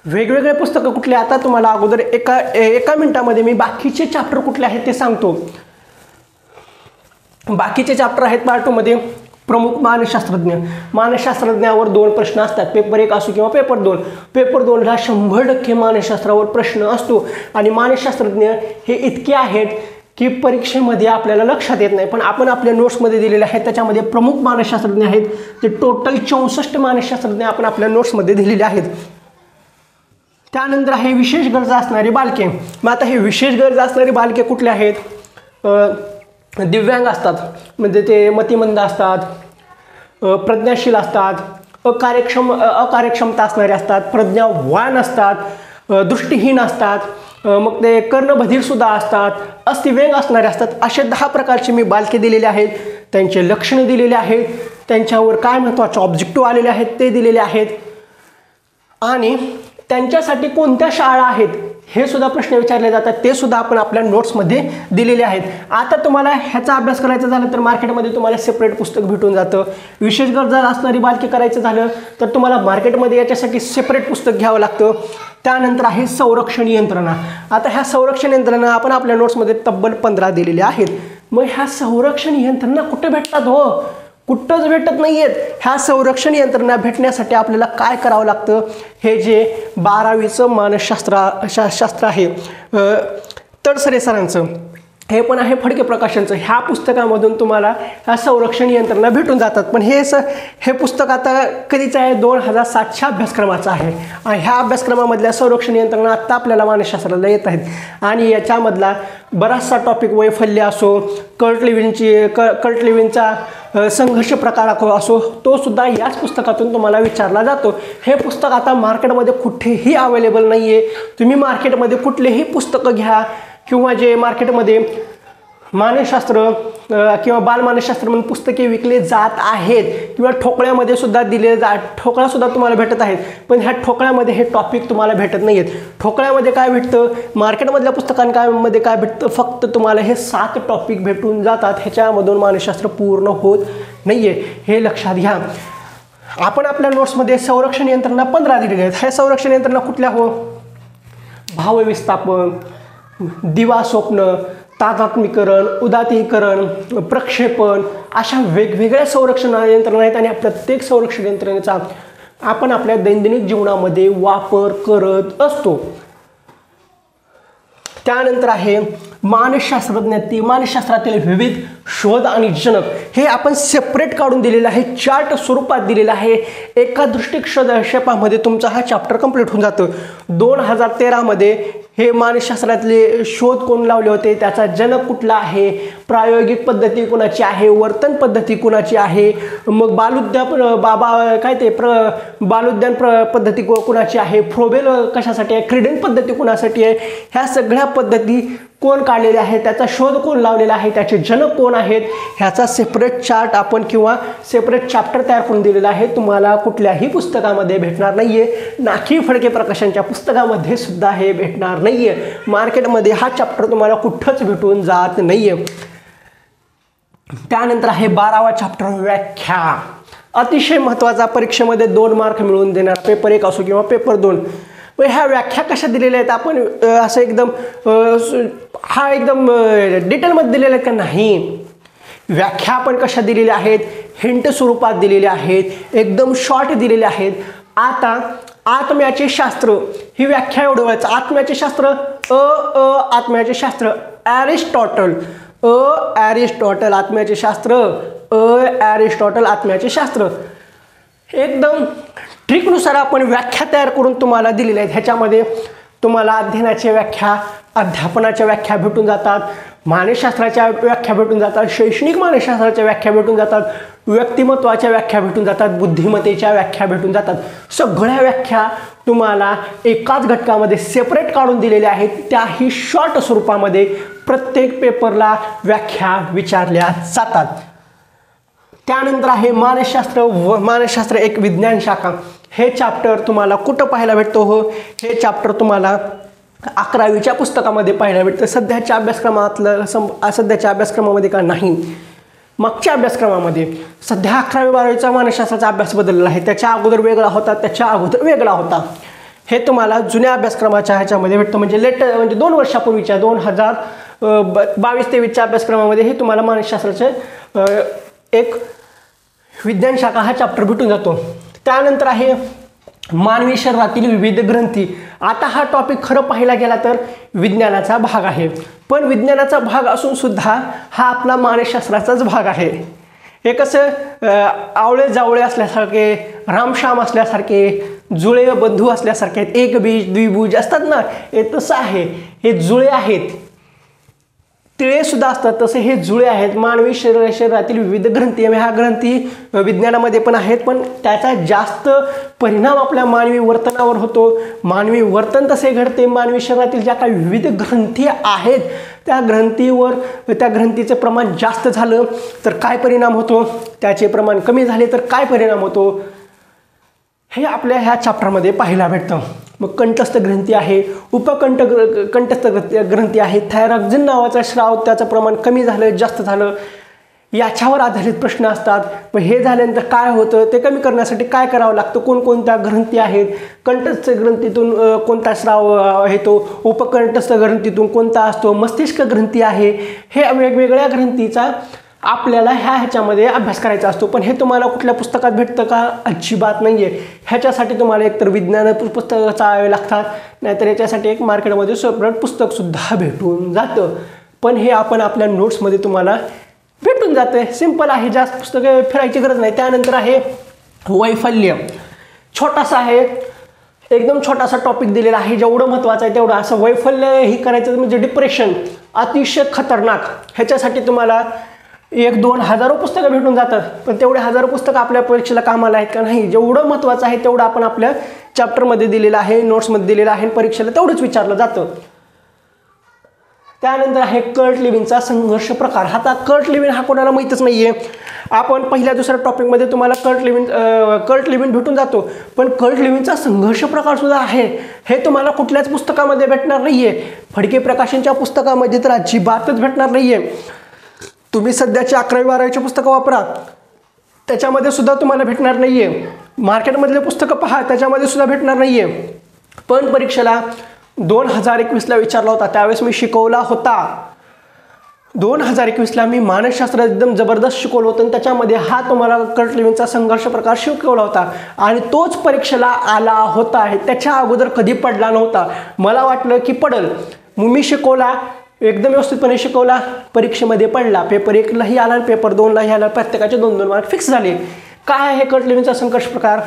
वेगवेगळे पुस्तकं कुठले, आता तुम्हाला अगोदर एका मिनिटामध्ये मी बाकीचे चॅप्टर कुठले आहेत ते सांगतो. बाकीचे चॅप्टर आहेत पार्ट 2 मध्ये. प्रमुख मानसशास्त्रज्ञ, मानसशास्त्रज्ञावर 2 प्रश्न असतात, पेपर 1 असो किंवा पेपर 2. पेपर 2ला 100% मानसशास्त्रावर प्रश्न असतो आणि मानसशास्त्रज्ञ हे इतके आहेत की परीक्षेमध्ये आपल्याला लक्षात येत नाही, पण आपण आपल्या नोट्समध्ये दिलेले आहेत. त्याच्यामध्ये प्रमुख मानसशास्त्रज्ञ आहेत ते टोटल 64 मानसशास्त्रज्ञ आपण आपल्या नोट्समध्ये दिलेले आहेत. त्यानंतर आहे विशेष गरजा असणारी बालके. मग आता हे विशेष गरजा असणारी बालके कुठले आहेत, दिव्यांग असतात, म्हणजे ते मतिमंद असतात, प्रज्ञाशील असतात, अकार्यक्षमता असणारे असतात, प्रज्ञावान असतात, दृष्टीहीन असतात, मग ते कर्णबधीरसुद्धा असतात, अस्थिव्यंग असणारे असतात. असे 10 प्रकारचे मी बालके दिलेले आहेत. त्यांचे लक्षणं दिलेले आहेत, त्यांच्यावर काय महत्त्वाचे ऑब्जेक्टिव्ह आलेले आहेत ते दिलेले आहेत आणि त्यांच्यासाठी कोणत्या शाळा आहेत हे सुद्धा प्रश्न विचारले जातात, ते सुद्धा आपण आपल्या नोट्समध्ये दिलेले आहेत. आता तुम्हाला ह्याचा अभ्यास करायचा झाला तर मार्केटमध्ये तुम्हाला सेपरेट पुस्तक भेटून जातं. विशेष गरजा असणारी बालके करायचं झालं तर तुम्हाला मार्केटमध्ये याच्यासाठी सेपरेट पुस्तक घ्यावं लागतं. त्यानंतर आहे संरक्षण यंत्रणा. आता ह्या संरक्षण यंत्रणा आपण आपल्या नोट्समध्ये तब्बल 15 दिलेल्या आहेत. मग ह्या संरक्षण यंत्रणा कुठे भेटतात हो, कुठंच भेटत नाही आहेत. ह्या संरक्षण यंत्रणा भेटण्यासाठी आपल्याला काय करावं लागतं, हे जे 12वीचं मानसशास्त्र आहे तडसरे सरांचं, हे पण आहे फडके प्रकाशनचं, ह्या पुस्तकामधून तुम्हाला ह्या संरक्षण यंत्रणा भेटून जातात. पण हे पुस्तक आता कधीचं आहे, 2007च्या अभ्यासक्रमाचं आहे आणि ह्या अभ्यासक्रमामधल्या संरक्षण यंत्रणा आत्ता आपल्याला मानसशास्त्राला येत आहेत आणि याच्यामधला बराचसा टॉपिक वैफल्य असो, कर्ट लिव्हिनचा संघर्ष प्रकार असो, तो सुद्धा याच पुस्तकातून तुम्हाला विचारला जातो. हे पुस्तक आता मार्केटमध्ये कुठेही अवेलेबल नाही आहे. तुम्ही मार्केटमध्ये कुठलेही पुस्तकं घ्या किंवा जे मार्केटमध्ये मानसशास्त्र किंवा बालमानसशास्त्र म्हणून पुस्तके विकले जात आहेत किंवा ठोकळ्यामध्ये सुद्धा ठोकळासुद्धा तुम्हाला भेटत आहेत, पण ह्या ठोकळ्यामध्ये हे टॉपिक तुम्हाला भेटत नाही आहेत. ठोकळ्यामध्ये काय भेटतं, मार्केटमधल्या पुस्तकांमध्ये काय भेटतं, फक्त तुम्हाला हे 7 टॉपिक भेटून जातात. ह्याच्यामधून मानसशास्त्र पूर्ण होत नाही आहे, हे लक्षात घ्या. आपण आपल्या नोट्समध्ये संरक्षण यंत्रणा 15 दिलेल्या आहेत. ह्या संरक्षण यंत्रणा कुठल्या हो, भावविस्थापन, दिवा स्वप्न, तादात्मीकरण, उदात्तीकरण, प्रक्षेपण, अशा वेगवेगळ्या संरक्षण यंत्रणा आहेत आणि प्रत्येक संरक्षण यंत्रणेचा आपण आपल्या दैनंदिन जीवनामध्ये वापर करत असतो. त्यानंतर आहे मानसशास्त्रातील विविध शोध आणि जनक, हे आपण सेपरेट काढून दिलेलं आहे, चार्ट स्वरूपात दिलेलं आहे. एका दृष्टिक्षेपामध्ये तुमचा हा चॅप्टर कंप्लीट होऊन जातं. 2013मध्ये हे मानसशास्त्रातले शोध कोण लावले होते, त्याचा जनक कुठला आहे, प्रायोगिक पद्धती कोणाची आहे, वर्तन पद्धती कोणाची आहे, मग बालउद्यान पद्धती कोणाची आहे, फ्रोबेल कशासाठी आहे, क्रिडेन पद्धती कोणासाठी आहे, ह्या सगळ्या पद्धती कोण काढलेले आहे, त्याचा शोध कोण लावलेला आहे, त्याचे जनक कोण आहेत, ह्याचा सेपरेट चार्ट आपण किंवा सेपरेट चॅप्टर तयार करून दिलेला आहे. तुम्हाला कुठल्याही पुस्तकामध्ये भेटणार नाहीये, नाकी फडके प्रकाशनच्या पुस्तकामध्ये सुद्धा हे भेटणार नाहीये. मार्केटमध्ये हा चॅप्टर तुम्हाला कुठंच भेटून जात नाहीये. त्यानंतर आहे 12वा चॅप्टर, व्याख्या. अतिशय महत्त्वाचा, परीक्षेमध्ये 2 मार्क मिळवून देणार, पेपर 1 असो किंवा पेपर 2. ह्या व्याख्या कशा दिलेल्या आहेत, आपण असं एकदम डिटेलमध्ये दिलेल्या आहेत का नाही. व्याख्या आपण कशा दिलेल्या आहेत, हिंट स्वरूपात दिलेल्या आहेत, एकदम शॉर्ट दिलेल्या आहेत. आता आत्म्याचे शास्त्र ही व्याख्या एवढं व्हायचं. आत्म्याचे शास्त्र आत्म्याचे शास्त्र ॲरिस्टॉटल आत्म्याचे शास्त्र ॲरिस्टॉटल आत्म्याचे शास्त्र. एकदम ट्रिकनुसार आपण व्याख्या तयार करून तुम्हाला दिलेल्या आहेत. ह्याच्यामध्ये तुम्हाला अध्ययनाच्या व्याख्या, अध्यापनाच्या व्याख्या भेटून जातात, मानसशास्त्राच्या व्याख्या भेटून जातात, शैक्षणिक मानसशास्त्राच्या व्याख्या भेटून जातात, व्यक्तिमत्वाच्या व्याख्या भेटून जातात, बुद्धिमत्तेच्या व्याख्या भेटून जातात. सगळ्या व्याख्या तुम्हाला एकाच घटकामध्ये सेपरेट काढून दिलेल्या आहेत. त्याही शॉर्ट स्वरूपामध्ये प्रत्येक पेपरला व्याख्या विचारल्या जातात. त्यानंतर आहे मानसशास्त्र व मानसशास्त्र एक विज्ञान शाखा. हे चॅप्टर तुम्हाला कुठं पाहायला भेटतो? हो, हे चॅप्टर तुम्हाला 11वीच्या पुस्तकामध्ये पाहायला भेटतं. सध्याच्या अभ्यासक्रमामध्ये का नाही, मागच्या अभ्यासक्रमामध्ये. सध्या 11वी-12वीचा मानसशास्त्राचा अभ्यास बदललेला आहे. त्याच्या अगोदर वेगळा होता, त्याच्या अगोदर वेगळा होता. हे तुम्हाला जुन्या अभ्यासक्रमाच्या ह्याच्यामध्ये भेटतं. म्हणजे म्हणजे 2 वर्षापूर्वीच्या 2022-23च्या अभ्यासक्रमामध्ये हे तुम्हाला मानसशास्त्राचे एक विज्ञान शाखा हा चॅप्टर भेटून जातो. त्यानंतर आहे मानवी शरीरातील विविध ग्रंथी. आता हा टॉपिक खरं पाहायला गेला तर विज्ञानाचा भाग आहे, पण विज्ञानाचा भाग असून सुद्धा हा आपला मानसशास्त्राचाच भाग आहे. हे कसं आवळे जावळे असल्यासारखे, रामश्याम असल्यासारखे, जुळे बंधू असल्यासारखे, एकबीज द्विभुज असतात ना, हे तसं आहे. हे जुळे आहेत, तिळे सुद्धा असतात, तसे हे जुळे आहेत. मानवी शरीरातील विविध ग्रंथी, ह्या ग्रंथी विज्ञानामध्ये पण आहेत, पण त्याचा जास्त परिणाम आपल्या मानवी वर्तनावर होतो. मानवी वर्तन तसे घडते. मानवी शरीरातील ज्या काही विविध ग्रंथी आहेत त्या ग्रंथीचे प्रमाण जास्त झालं तर काय परिणाम होतो, त्याचे प्रमाण कमी झाले तर काय परिणाम होतो, हे आपल्या ह्या चॅप्टरमध्ये पाहायला भेटतं. मग कंठस्थ ग्रंथी आहे, कंठस्थ ग्रंथी आहे. थायरॉक्सिन नावाचा स्राव, त्याचं प्रमाण कमी झालं जास्त झालं याच्यावर आधारित प्रश्न असतात. मग हे झाल्यानंतर काय होतं, ते कमी करण्यासाठी काय करावं लागतं, कोणकोणत्या ग्रंथी आहेत, कंठस्थ ग्रंथीतून कोणता स्राव येतो, उपकंठस्थ ग्रंथीतून कोणता असतो, मस्तिष्क ग्रंथी आहे. हे वेगवेगळ्या ग्रंथीचा आपल्याला ह्याच्यामध्ये अभ्यास करायचा असतो. पण हे तुम्हाला कुठल्या पुस्तकात भेटतं का? अजिबात नाही आहे. ह्याच्यासाठी तुम्हाला एकतर विज्ञान पुस्तकं चाळावे लागतात, नाहीतर याच्यासाठी एक मार्केटमध्ये सेपरेट पुस्तकसुद्धा भेटून जातं. पण हे आपण आपल्या नोट्समध्ये तुम्हाला भेटून जातं. सिंपल आहे, जास्त पुस्तकं फिरायची गरज नाही. त्यानंतर आहे वैफल्य. छोटासा आहे, एकदम छोटासा टॉपिक दिलेला आहे. जेवढं महत्त्वाचं आहे तेवढं. असं वैफल्य ही करायचं म्हणजे डिप्रेशन, अतिशय खतरनाक. ह्याच्यासाठी तुम्हाला 1-2 हजारो पुस्तकं भेटून जातात, पण तेवढे हजारो पुस्तकं आपल्या परीक्षेला कामाला आहेत का? नाही. जेवढं महत्त्वाचं आहे तेवढं आपण आपल्या चॅप्टरमध्ये दिलेलं आहे, नोट्समध्ये दिलेलं आहे, परीक्षेला तेवढंच विचारलं जातं. त्यानंतर आहे कर्ट लिव्हिंगचा संघर्ष प्रकार. आता कर्ट लिव्हिंग हा कोणाला माहीतच नाही आहे. आपण पहिल्या दुसऱ्या टॉपिकमध्ये तुम्हाला कर्ट लिव्हिंग भेटून जातो, पण कर्ट लिव्हिंगचा संघर्ष प्रकार सुद्धा आहे. हे तुम्हाला कुठल्याच पुस्तकामध्ये भेटणार नाही आहे. फडके प्रकाशनच्या पुस्तकामध्ये तर अजिबातच भेटणार नाही आहे. तुम्ही सध्याची 11वी-12वीची पुस्तकं वापरा, त्याच्यामध्ये सुद्धा तुम्हाला भेटणार नाही आहे. मार्केटमधले पुस्तकं पहा, त्याच्यामध्ये सुद्धा भेटणार नाही आहे. पण परीक्षेला 2021ला विचारला होता, त्यावेळेस मी शिकवला होता. 2021ला मी मानसशास्त्र एकदम जबरदस्त शिकवलं होतं आणि त्याच्यामध्ये हा तुम्हाला कर्ट लिव्हिंगचा संघर्ष प्रकार शिकवला होता आणि तोच परीक्षेला आला होता. त्याच्या अगोदर कधी पडला नव्हता. मला वाटलं की पडल, मग मी शिकवला, एकदम व्यवस्थितपणे शिकवला, परीक्षेमध्ये पडला. पेपर 1लाही आला आणि पेपर 2लाही आला. प्रत्येकाचे 2-2 मार्क फिक्स झाले. काय आहे कर्ट लिव्हिंगचा संघर्ष प्रकार?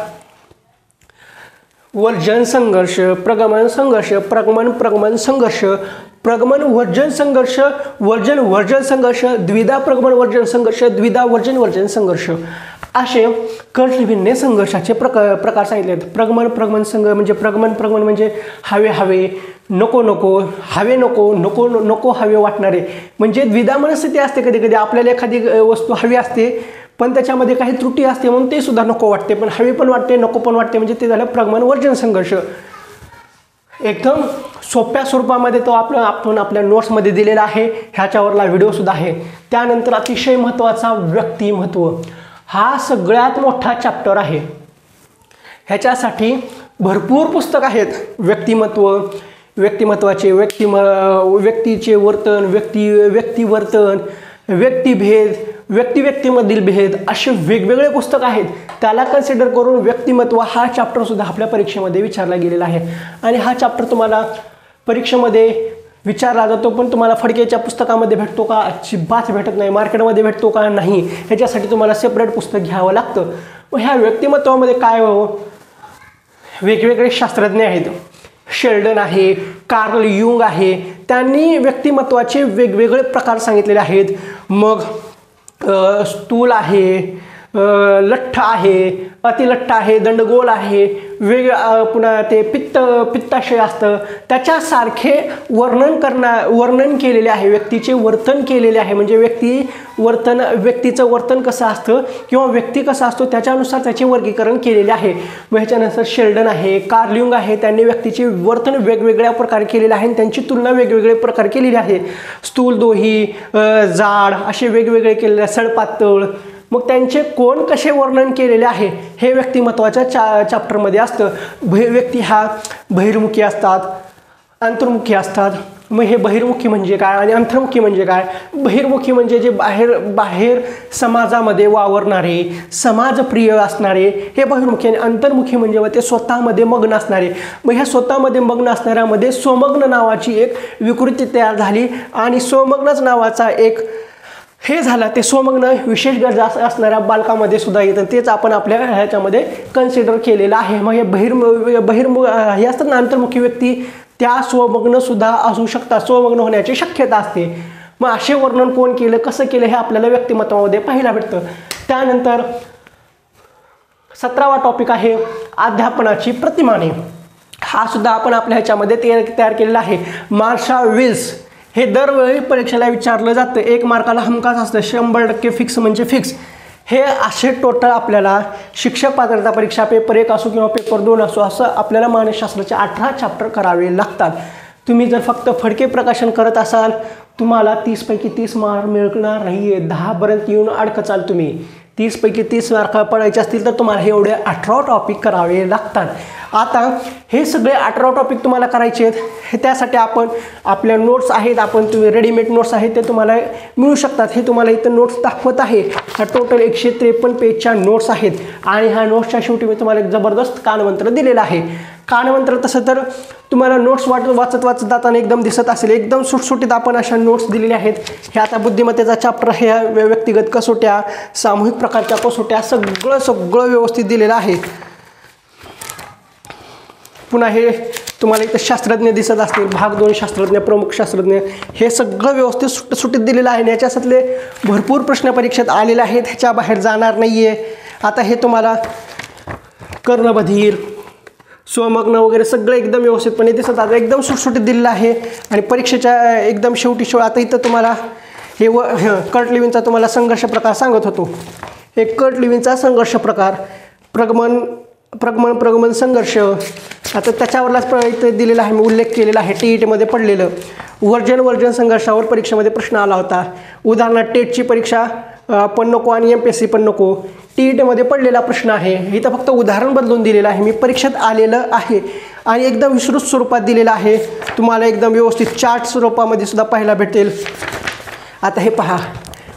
वर्जन संघर्ष, प्रगमन संघर्ष, प्रगमन संघर्ष, प्रगमन वर्जन संघर्ष, वर्जन संघर्ष, द्विधा प्रगमन वर्जन संघर्ष, द्विधा वर्जन संघर्ष, असे कर्ट लिव्हिंगने संघर्षाचे प्रकार सांगितले आहेत. प्रगमन म्हणजे प्रगमन म्हणजे हवे नको नको हवे वाटणारे, म्हणजे द्विधा मनस्थिती असते. कधी कधी आपल्याला एखादी वस्तू हवी असते पण त्याच्यामध्ये काही त्रुटी असते म्हणून ते सुद्धा नको वाटते, पण हवी पण वाटते नको पण वाटते, म्हणजे ते झालं प्रगमन वर्जन संघर्ष. एकदम सोप्या स्वरूपामध्ये तो आपण आपल्या नोट्समध्ये दिलेला आहे. ह्याच्यावरला व्हिडिओसुद्धा आहे. त्यानंतर अतिशय महत्त्वाचा व्यक्तिमत्व. हा सगळ्यात मोठा चॅप्टर आहे. ह्याच्यासाठी भरपूर पुस्तक आहेत. व्यक्तिमत्वाचे, व्यक्तीचे वर्तन, व्यक्तिवर्तन, व्यक्तिभेद, व्यक्तीमधील भेद, असे वेगवेगळे पुस्तक आहेत. त्याला कन्सिडर करून व्यक्तिमत्व हा चॅप्टरसुद्धा आपल्या परीक्षेमध्ये विचारला गेलेला आहे. आणि हा चॅप्टर तुम्हाला परीक्षेमध्ये विचारला जातो, पण तुम्हाला फडकेच्या पुस्तकामध्ये भेटतो का? अजिबात भेटत नाही. मार्केटमध्ये भेटतो का? नाही. ह्याच्यासाठी तुम्हाला सेपरेट पुस्तक घ्यावं लागतं. मग ह्या व्यक्तिमत्वामध्ये काय हो, वेगवेगळे शास्त्रज्ञ आहेत. शेल्डन आहे, कार्ल युंग आहे, त्यांनी व्यक्तिमत्वाचे वेगवेगळे प्रकार सांगितलेले आहेत. मग स्थूल आहे, लठ्ठ आहे, अतिलठ्ठ आहे, दंडगोल आहे, पुन्हा ते पित्ताशय असतं, त्याच्यासारखे वर्णन केलेले आहे. व्यक्तीचे वर्तन केलेले आहे. म्हणजे व्यक्तीचं वर्तन कसं असतं किंवा व्यक्ती कसा असतो त्याच्यानुसार त्याचे वर्गीकरण केलेले आहे. मग ह्याच्यानंतर शेल्डन आहे, कार्ल युंग आहे, त्यांनी व्यक्तीचे वर्तन वेगवेगळ्या प्रकारे केलेले आहे आणि त्यांची तुलना वेगवेगळे प्रकारे केलेली आहे. स्थूल, दोही, जाड असे वेगवेगळे केलेले आहे, सडपातळ. मग त्यांचे कोण कसे वर्णन केलेले आहे हे व्यक्तिमत्वाच्या चॅप्टरमध्ये असतं. व्यक्ती हा बहिर्मुखी असतात, अंतर्मुखी असतात. मग हे बहिर्मुखी म्हणजे काय आणि अंतर्मुखी म्हणजे काय? बहिर्मुखी म्हणजे जे बाहेर समाजामध्ये वावरणारे, समाजप्रिय असणारे हे बहिर्मुखी. आणि अंतर्मुखी म्हणजे ते स्वतःमध्ये मग्न असणारे. मग ह्या स्वतःमध्ये मग्न असणाऱ्यामध्ये स्वमग्न नावाची एक विकृती तयार झाली आणि स्वमग्नच नावाचा एक हे झालं. ते स्वमग्न विशेष गरजा असणाऱ्या बालकामध्ये सुद्धा येतं. तेच आपण आपल्या ह्याच्यामध्ये कन्सिडर केलेलं आहे. मग हे हे असतात ना अंतर्मुखी व्यक्ती, त्या स्वमग्न सुद्धा असू शकतात, स्वमग्न होण्याची शक्यता असते. मग असे वर्णन कोण केलं, कसं केलं हे आपल्याला व्यक्तिमत्वामध्ये पाहायला भेटतं. त्यानंतर 17वा टॉपिक आहे अध्यापनाची प्रतिमाने. हा सुद्धा आपण आपल्या ह्याच्यामध्ये तयार केलेला आहे. मार्शल विल्स हे दरवेळी परीक्षेला विचारलं जातं. 1 मार्काला हमखास असतं, 100% फिक्स म्हणजे फिक्स. हे असे टोटल आपल्याला शिक्षक पात्रता परीक्षा पेपर 1 असो किंवा पेपर 2 असो, असं आपल्याला मानसशास्त्राचे 18 चॅप्टर करावे लागतात. तुम्ही जर फक्त फडके प्रकाशन करत असाल, तुम्हाला 30 पैकी 30 मार्क मिळणार नाही आहे. 10पर्यंत येऊन अडकचाल तुम्ही. 30 पैकी 30 मार्क पडायचे असतील तर तुम्हाला हे एवढे 18 टॉपिक करावे लागतात. आता हे सगळे 18 टॉपिक तुम्हाला करायचे आहेत. हे त्यासाठी आपण आपल्या नोट्स आहेत, तुम्ही रेडीमेड नोट्स आहेत ते तुम्हाला मिळू शकतात. हे तुम्हाला इथं नोट्स दाखवत आहे. हा टोटल 153 पेजच्या नोट्स आहेत आणि ह्या नोट्सच्या शेवटी मी तुम्हाला एक जबरदस्त कानमंत्र दिलेला आहे. कानमंत्र तसं तर तुम्हाला नोट्स वाचत जाताना एकदम दिसत असेल. एकदम सुटसुटीत आपण अशा नोट्स दिलेल्या आहेत. हे आता बुद्धिमत्तेचा चॅप्टर, हे व्यक्तिगत कसोट्या, सामूहिक प्रकारच्या कसोट्या, सगळं व्यवस्थित दिलेलं आहे. पुन्हा हे तुम्हाला इथं शास्त्रज्ञ दिसत असतील, भाग 2 शास्त्रज्ञ, प्रमुख शास्त्रज्ञ, हे सगळं व्यवस्थित सुटसुटीत दिलेलं आहे. याच्यातले भरपूर प्रश्न परीक्षेत आलेले आहेत, ह्याच्या बाहेर जाणार नाही आहे. आता हे तुम्हाला कर्णबधीर, स्वमग्न वगैरे सगळं एकदम व्यवस्थितपणे दिसत आहे. एकदम सुटसुटीत दिलेलं आहे आणि परीक्षेच्या एकदम शेवटी आता इथं तुम्हाला हे कर्ट लिव्हिनचा तुम्हाला संघर्ष प्रकार सांगत होतो. हे कर्ट लिव्हिनचा संघर्ष प्रकार, प्रगमन संघर्ष, आता त्याच्यावरलाच इथं दिलेला आहे, मी उल्लेख केलेला आहे. TET मध्ये पडलेलं वर्जन संघर्षावर परीक्षेमध्ये प्रश्न आला होता. उदाहरणार्थ टेटची परीक्षा पण नको आणि MPSC पण नको, TET मध्ये पडलेला प्रश्न आहे. इथं फक्त उदाहरण बदलून दिलेलं आहे, मी परीक्षेत आलेलं आहे आणि एकदम विस्तृत स्वरूपात दिलेलं आहे. तुम्हाला एकदम व्यवस्थित चार्ट स्वरूपामध्ये सुद्धा पाहायला भेटेल. आता हे पहा,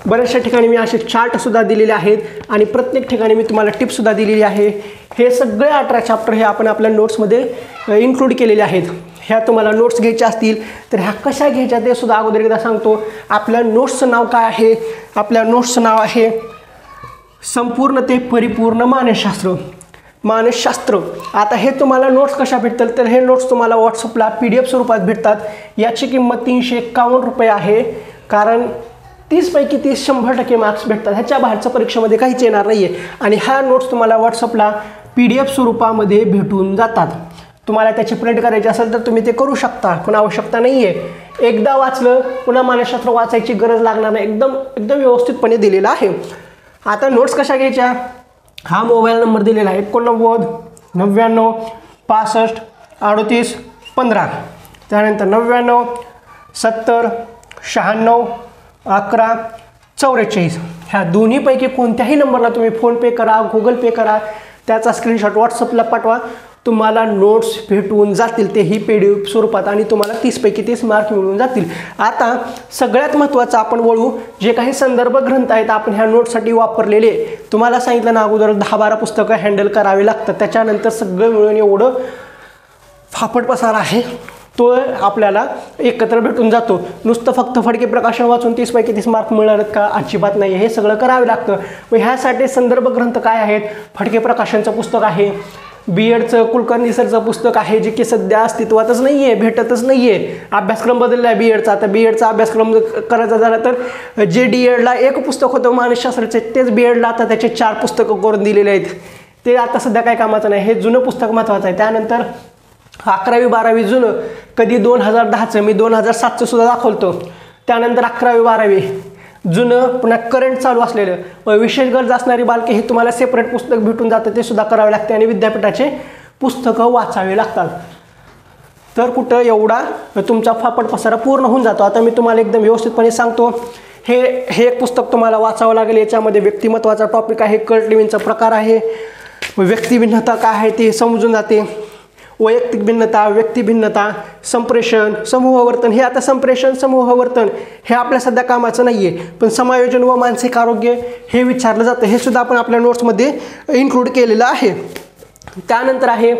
बऱ्याचशा ठिकाणी मी असे चार्टसुद्धा दिलेले आहेत आणि प्रत्येक ठिकाणी मी तुम्हाला टिप्ससुद्धा दिलेली आहे. हे सगळे 18 चॅप्टर हे आपण आपल्या नोट्समध्ये इन्क्लूड केलेले आहेत. ह्या तुम्हाला नोट्स घ्यायच्या असतील तर ह्या कशा घ्यायच्या ते सुद्धा अगोदर एकदा सांगतो. आपल्या नोट्सचं नाव काय आहे? आपल्या नोट्सचं नाव आहे संपूर्ण ते परिपूर्ण मानसशास्त्र. आता हे तुम्हाला नोट्स कशा भेटतील तर हे नोट्स तुम्हाला व्हॉट्सअपला PDF स्वरूपात भेटतात. याची किंमत 351 रुपये आहे. कारण 30 पैकी 30 100% मार्क्स भेटतात. ह्याच्या बाहेरच्या परीक्षेमध्ये काहीच येणार नाही आहे आणि ह्या नोट्स तुम्हाला व्हॉट्सअपला PDF स्वरूपामध्ये भेटून जातात. तुम्हाला त्याची प्रिंट करायची असेल तर तुम्ही ते करू शकता, पण आवश्यकता नाही आहे. एकदा वाचलं पुन्हा मानसशास्त्र वाचायची गरज लागणार नाही. एकदम व्यवस्थितपणे दिलेलं आहे. आता नोट्स कशा घ्यायच्या? हा मोबाईल नंबर दिलेला आहे 89 99 65 38 15. त्यानंतर 99 70 96 11 44. ह्या दोन्हीपैकी कोणत्याही नंबरला तुम्ही फोनपे करा, गुगल पे करा, त्याचा स्क्रीनशॉट व्हॉट्सअपला पाठवा, तुम्हाला नोट्स भेटून जातील. तेही PDF स्वरूपात आणि तुम्हाला 30 पैकी 30 मार्क मिळून जातील. आता सगळ्यात महत्त्वाचं आपण वळू, जे काही संदर्भ ग्रंथ आहेत आपण ह्या नोट्ससाठी वापरलेले, तुम्हाला सांगितलं ना अगोदर 10-12 पुस्तकं हँडल करावी लागतात. त्याच्यानंतर सगळं मिळून एवढं फापट पसार आहे. तो आपल्याला एकत्र भेटून जातो. नुसतं फक्त फडके प्रकाशन वाचून 30 पैकी 30 मार्क मिळणार आहेत का? अजिबात नाही. हे सगळं करावे लागतं. मग ह्यासाठी संदर्भ ग्रंथ काय आहेत? फडके प्रकाशनचं पुस्तक आहे, BEdचं कुलकर्णी सरचं पुस्तक आहे, जे की सध्या अस्तित्वातच नाही आहे, भेटतच नाही आहे. अभ्यासक्रम बदलला आहे BEdचा. आता BEdचा अभ्यासक्रम करायचा झाला तर जे DEdला एक पुस्तक होतं मानसशास्त्राचे, तेच BEdला आता त्याचे 4 पुस्तकं करून दिलेले आहेत. ते आता सध्या काही कामाचं नाही. हे जुनं पुस्तक महत्त्वाचं आहे. त्यानंतर 11वी 12वी जुनं, कधी 2010चं, मी 2007चं सुद्धा दाखवतो. त्यानंतर 11वी 12वी जुनं, पुन्हा करंट चालू असलेलं विशेष गरज असणारी बालके हे तुम्हाला सेपरेट पुस्तक भेटून जातं, ते सुद्धा करावे लागते. आणि विद्यापीठाचे पुस्तकं वाचावे लागतात. तर कुठं एवढा तुमचा फापट पसारा पूर्ण होऊन जातो. आता मी तुम्हाला एकदम व्यवस्थितपणे सांगतो. हे एक पुस्तक तुम्हाला वाचावं लागेल. याच्यामध्ये व्यक्तिमत्वाचा टॉपिक आहे, कर्ट लिव्हिनचा प्रकार आहे, व्यक्तिभिन्नता काय आहे ते समजून जाते, वैयक्तिक भिन्नता, व्यक्तिभिन्नता, संप्रेषण, समूहवर्तन. हे आता संप्रेषण, समूहवर्तन हे आपल्या सध्या कामाचं नाही आहे, पण समायोजन व मानसिक आरोग्य हे विचारलं जातं. हे सुद्धा आपण आपल्या नोट्समध्ये इन्क्लूड केलेलं आहे. त्यानंतर आहे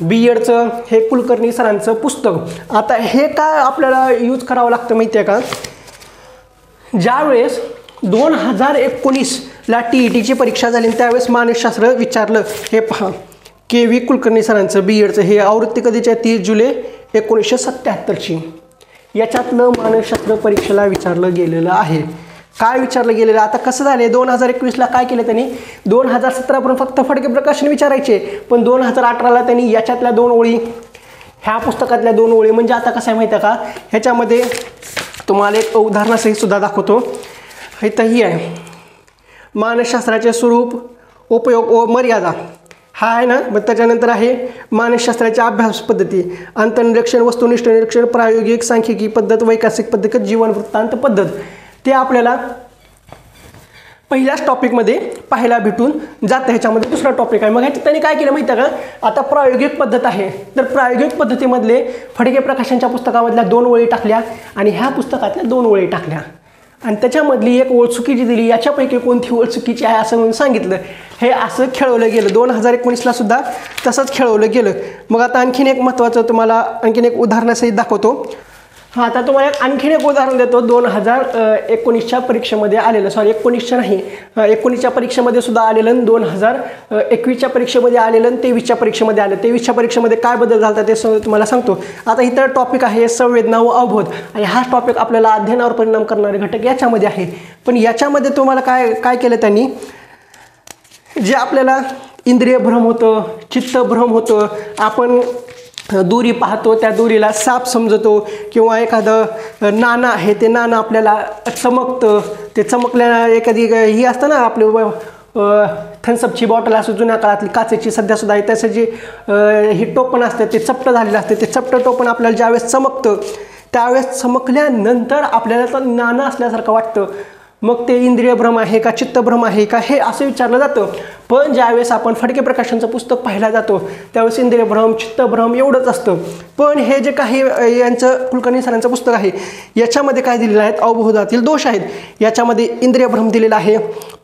BEdचं हे कुलकर्णी सरांचं पुस्तक. आता हे काय आपल्याला यूज करावं लागतं माहिती आहे का? ज्यावेळेस 2019ला TETची परीक्षा झाली त्यावेळेस मानसशास्त्र विचारलं. हे पहा, KV कुलकर्णी सरांचं BEdचं हे आवृत्ती कधीची आहे? 30 जुलै 1977ची. याच्यातलं मानसशास्त्र परीक्षेला विचारलं गेलेलं आहे. काय विचारलं गेलेलं? आता कसं झालं, 2021ला काय केलं त्यांनी? 2017पर्यंत फक्त फडके प्रकाशन विचारायचे, पण 2018ला त्यांनी याच्यातल्या 2 ओळी, ह्या पुस्तकातल्या 2 ओळी, म्हणजे आता कसं आहे माहिती आहे का? ह्याच्यामध्ये तुम्हाला एक उदाहरणासहित सुद्धा दाखवतो. इथं ही आहे, मानसशास्त्राचे स्वरूप, उपयोग व मर्यादा, हा आहे ना. मग त्याच्यानंतर आहे मानसशास्त्राच्या अभ्यास पद्धती, अंतर्निरीक्षण, वस्तुनिष्ठ निरीक्षण, प्रायोगिक, सांख्यिकी पद्धत, वैकल्पिक पद्धत, जीवन वृत्तांत पद्धत. ते आपल्याला पहिल्याच टॉपिकमध्ये पाहायला भेटून जातं. ह्याच्यामध्ये दुसरा टॉपिक आहे. मग ह्याच्यात त्यांनी काय केलं माहिती आहे का? आता प्रायोगिक पद्धत आहे, तर प्रायोगिक पद्धतीमधले फडके प्रकाशनच्या पुस्तकामधल्या 2 ओळी टाकल्या आणि ह्या पुस्तकातल्या 2 ओळी टाकल्या आणि त्याच्यामधली एक ओळ चुकीची दिली. याच्यापैकी कोणती ओळ चुकीची आहे असं म्हणून सांगितलं. हे असं खेळवलं गेलं. 2019ला सुद्धा तसंच खेळवलं गेलं. मग आता आणखीन एक महत्त्वाचं तुम्हाला आणखीन एक उदाहरणासहित दाखवतो. हां, आता तुम्हाला आणखीन एक उदाहरण देतो. 2019च्या परीक्षेमध्ये आलेलं, सॉरी 19च्या नाही, 19च्या परीक्षेमध्ये सुद्धा आलेलं आणि 2021च्या परीक्षेमध्ये आलेलं आणि 23च्या परीक्षेमध्ये आलं. 23च्या परीक्षेमध्ये काय बदल झाला ते तुम्हाला सांगतो. आता इतर टॉपिक आहे संवेदना व अवबोध, आणि हा टॉपिक आपल्याला अध्ययनावर परिणाम करणारे घटक याच्यामध्ये आहे. पण याच्यामध्ये तुम्हाला काय केलं त्यांनी? जे आपल्याला इंद्रिय भ्रम होतं, चित्त भ्रम होतं, आपण दोरी पाहतो, त्या दोरीला साप समजतो, किंवा एखादं नाणं आहे ते नाणं आपल्याला चमकतं, ते चमकल्या एखादी ही असतं ना आपलं थम्सअपची बॉटल असं जुन्या काळातली काचेची सध्यासुद्धा आहे, त्याचं जे ही टोपण असतं ते चपटं झालेलं असतं, ते चपटं टोपण आपल्याला ज्यावेळेस चमकतं त्यावेळेस चमकल्यानंतर आपल्याला तर नाणं असल्यासारखं वाटतं. मग ते इंद्रिय भ्रम आहे का, चित्तभ्रम आहे का, हे असं विचारलं जातं. पण ज्यावेळेस आपण फडके प्रकाशनचं पुस्तक पाहायला जातो त्यावेळेस इंद्रिय भ्रम, चित्तभ्रम एवढंच असतं. पण हे जे काही यांचं कुलकर्णी सरांचं पुस्तक आहे याच्यामध्ये काय दिलेलं आहे? अवबोधातील दोष आहेत. याच्यामध्ये इंद्रिय भ्रम दिलेला आहे,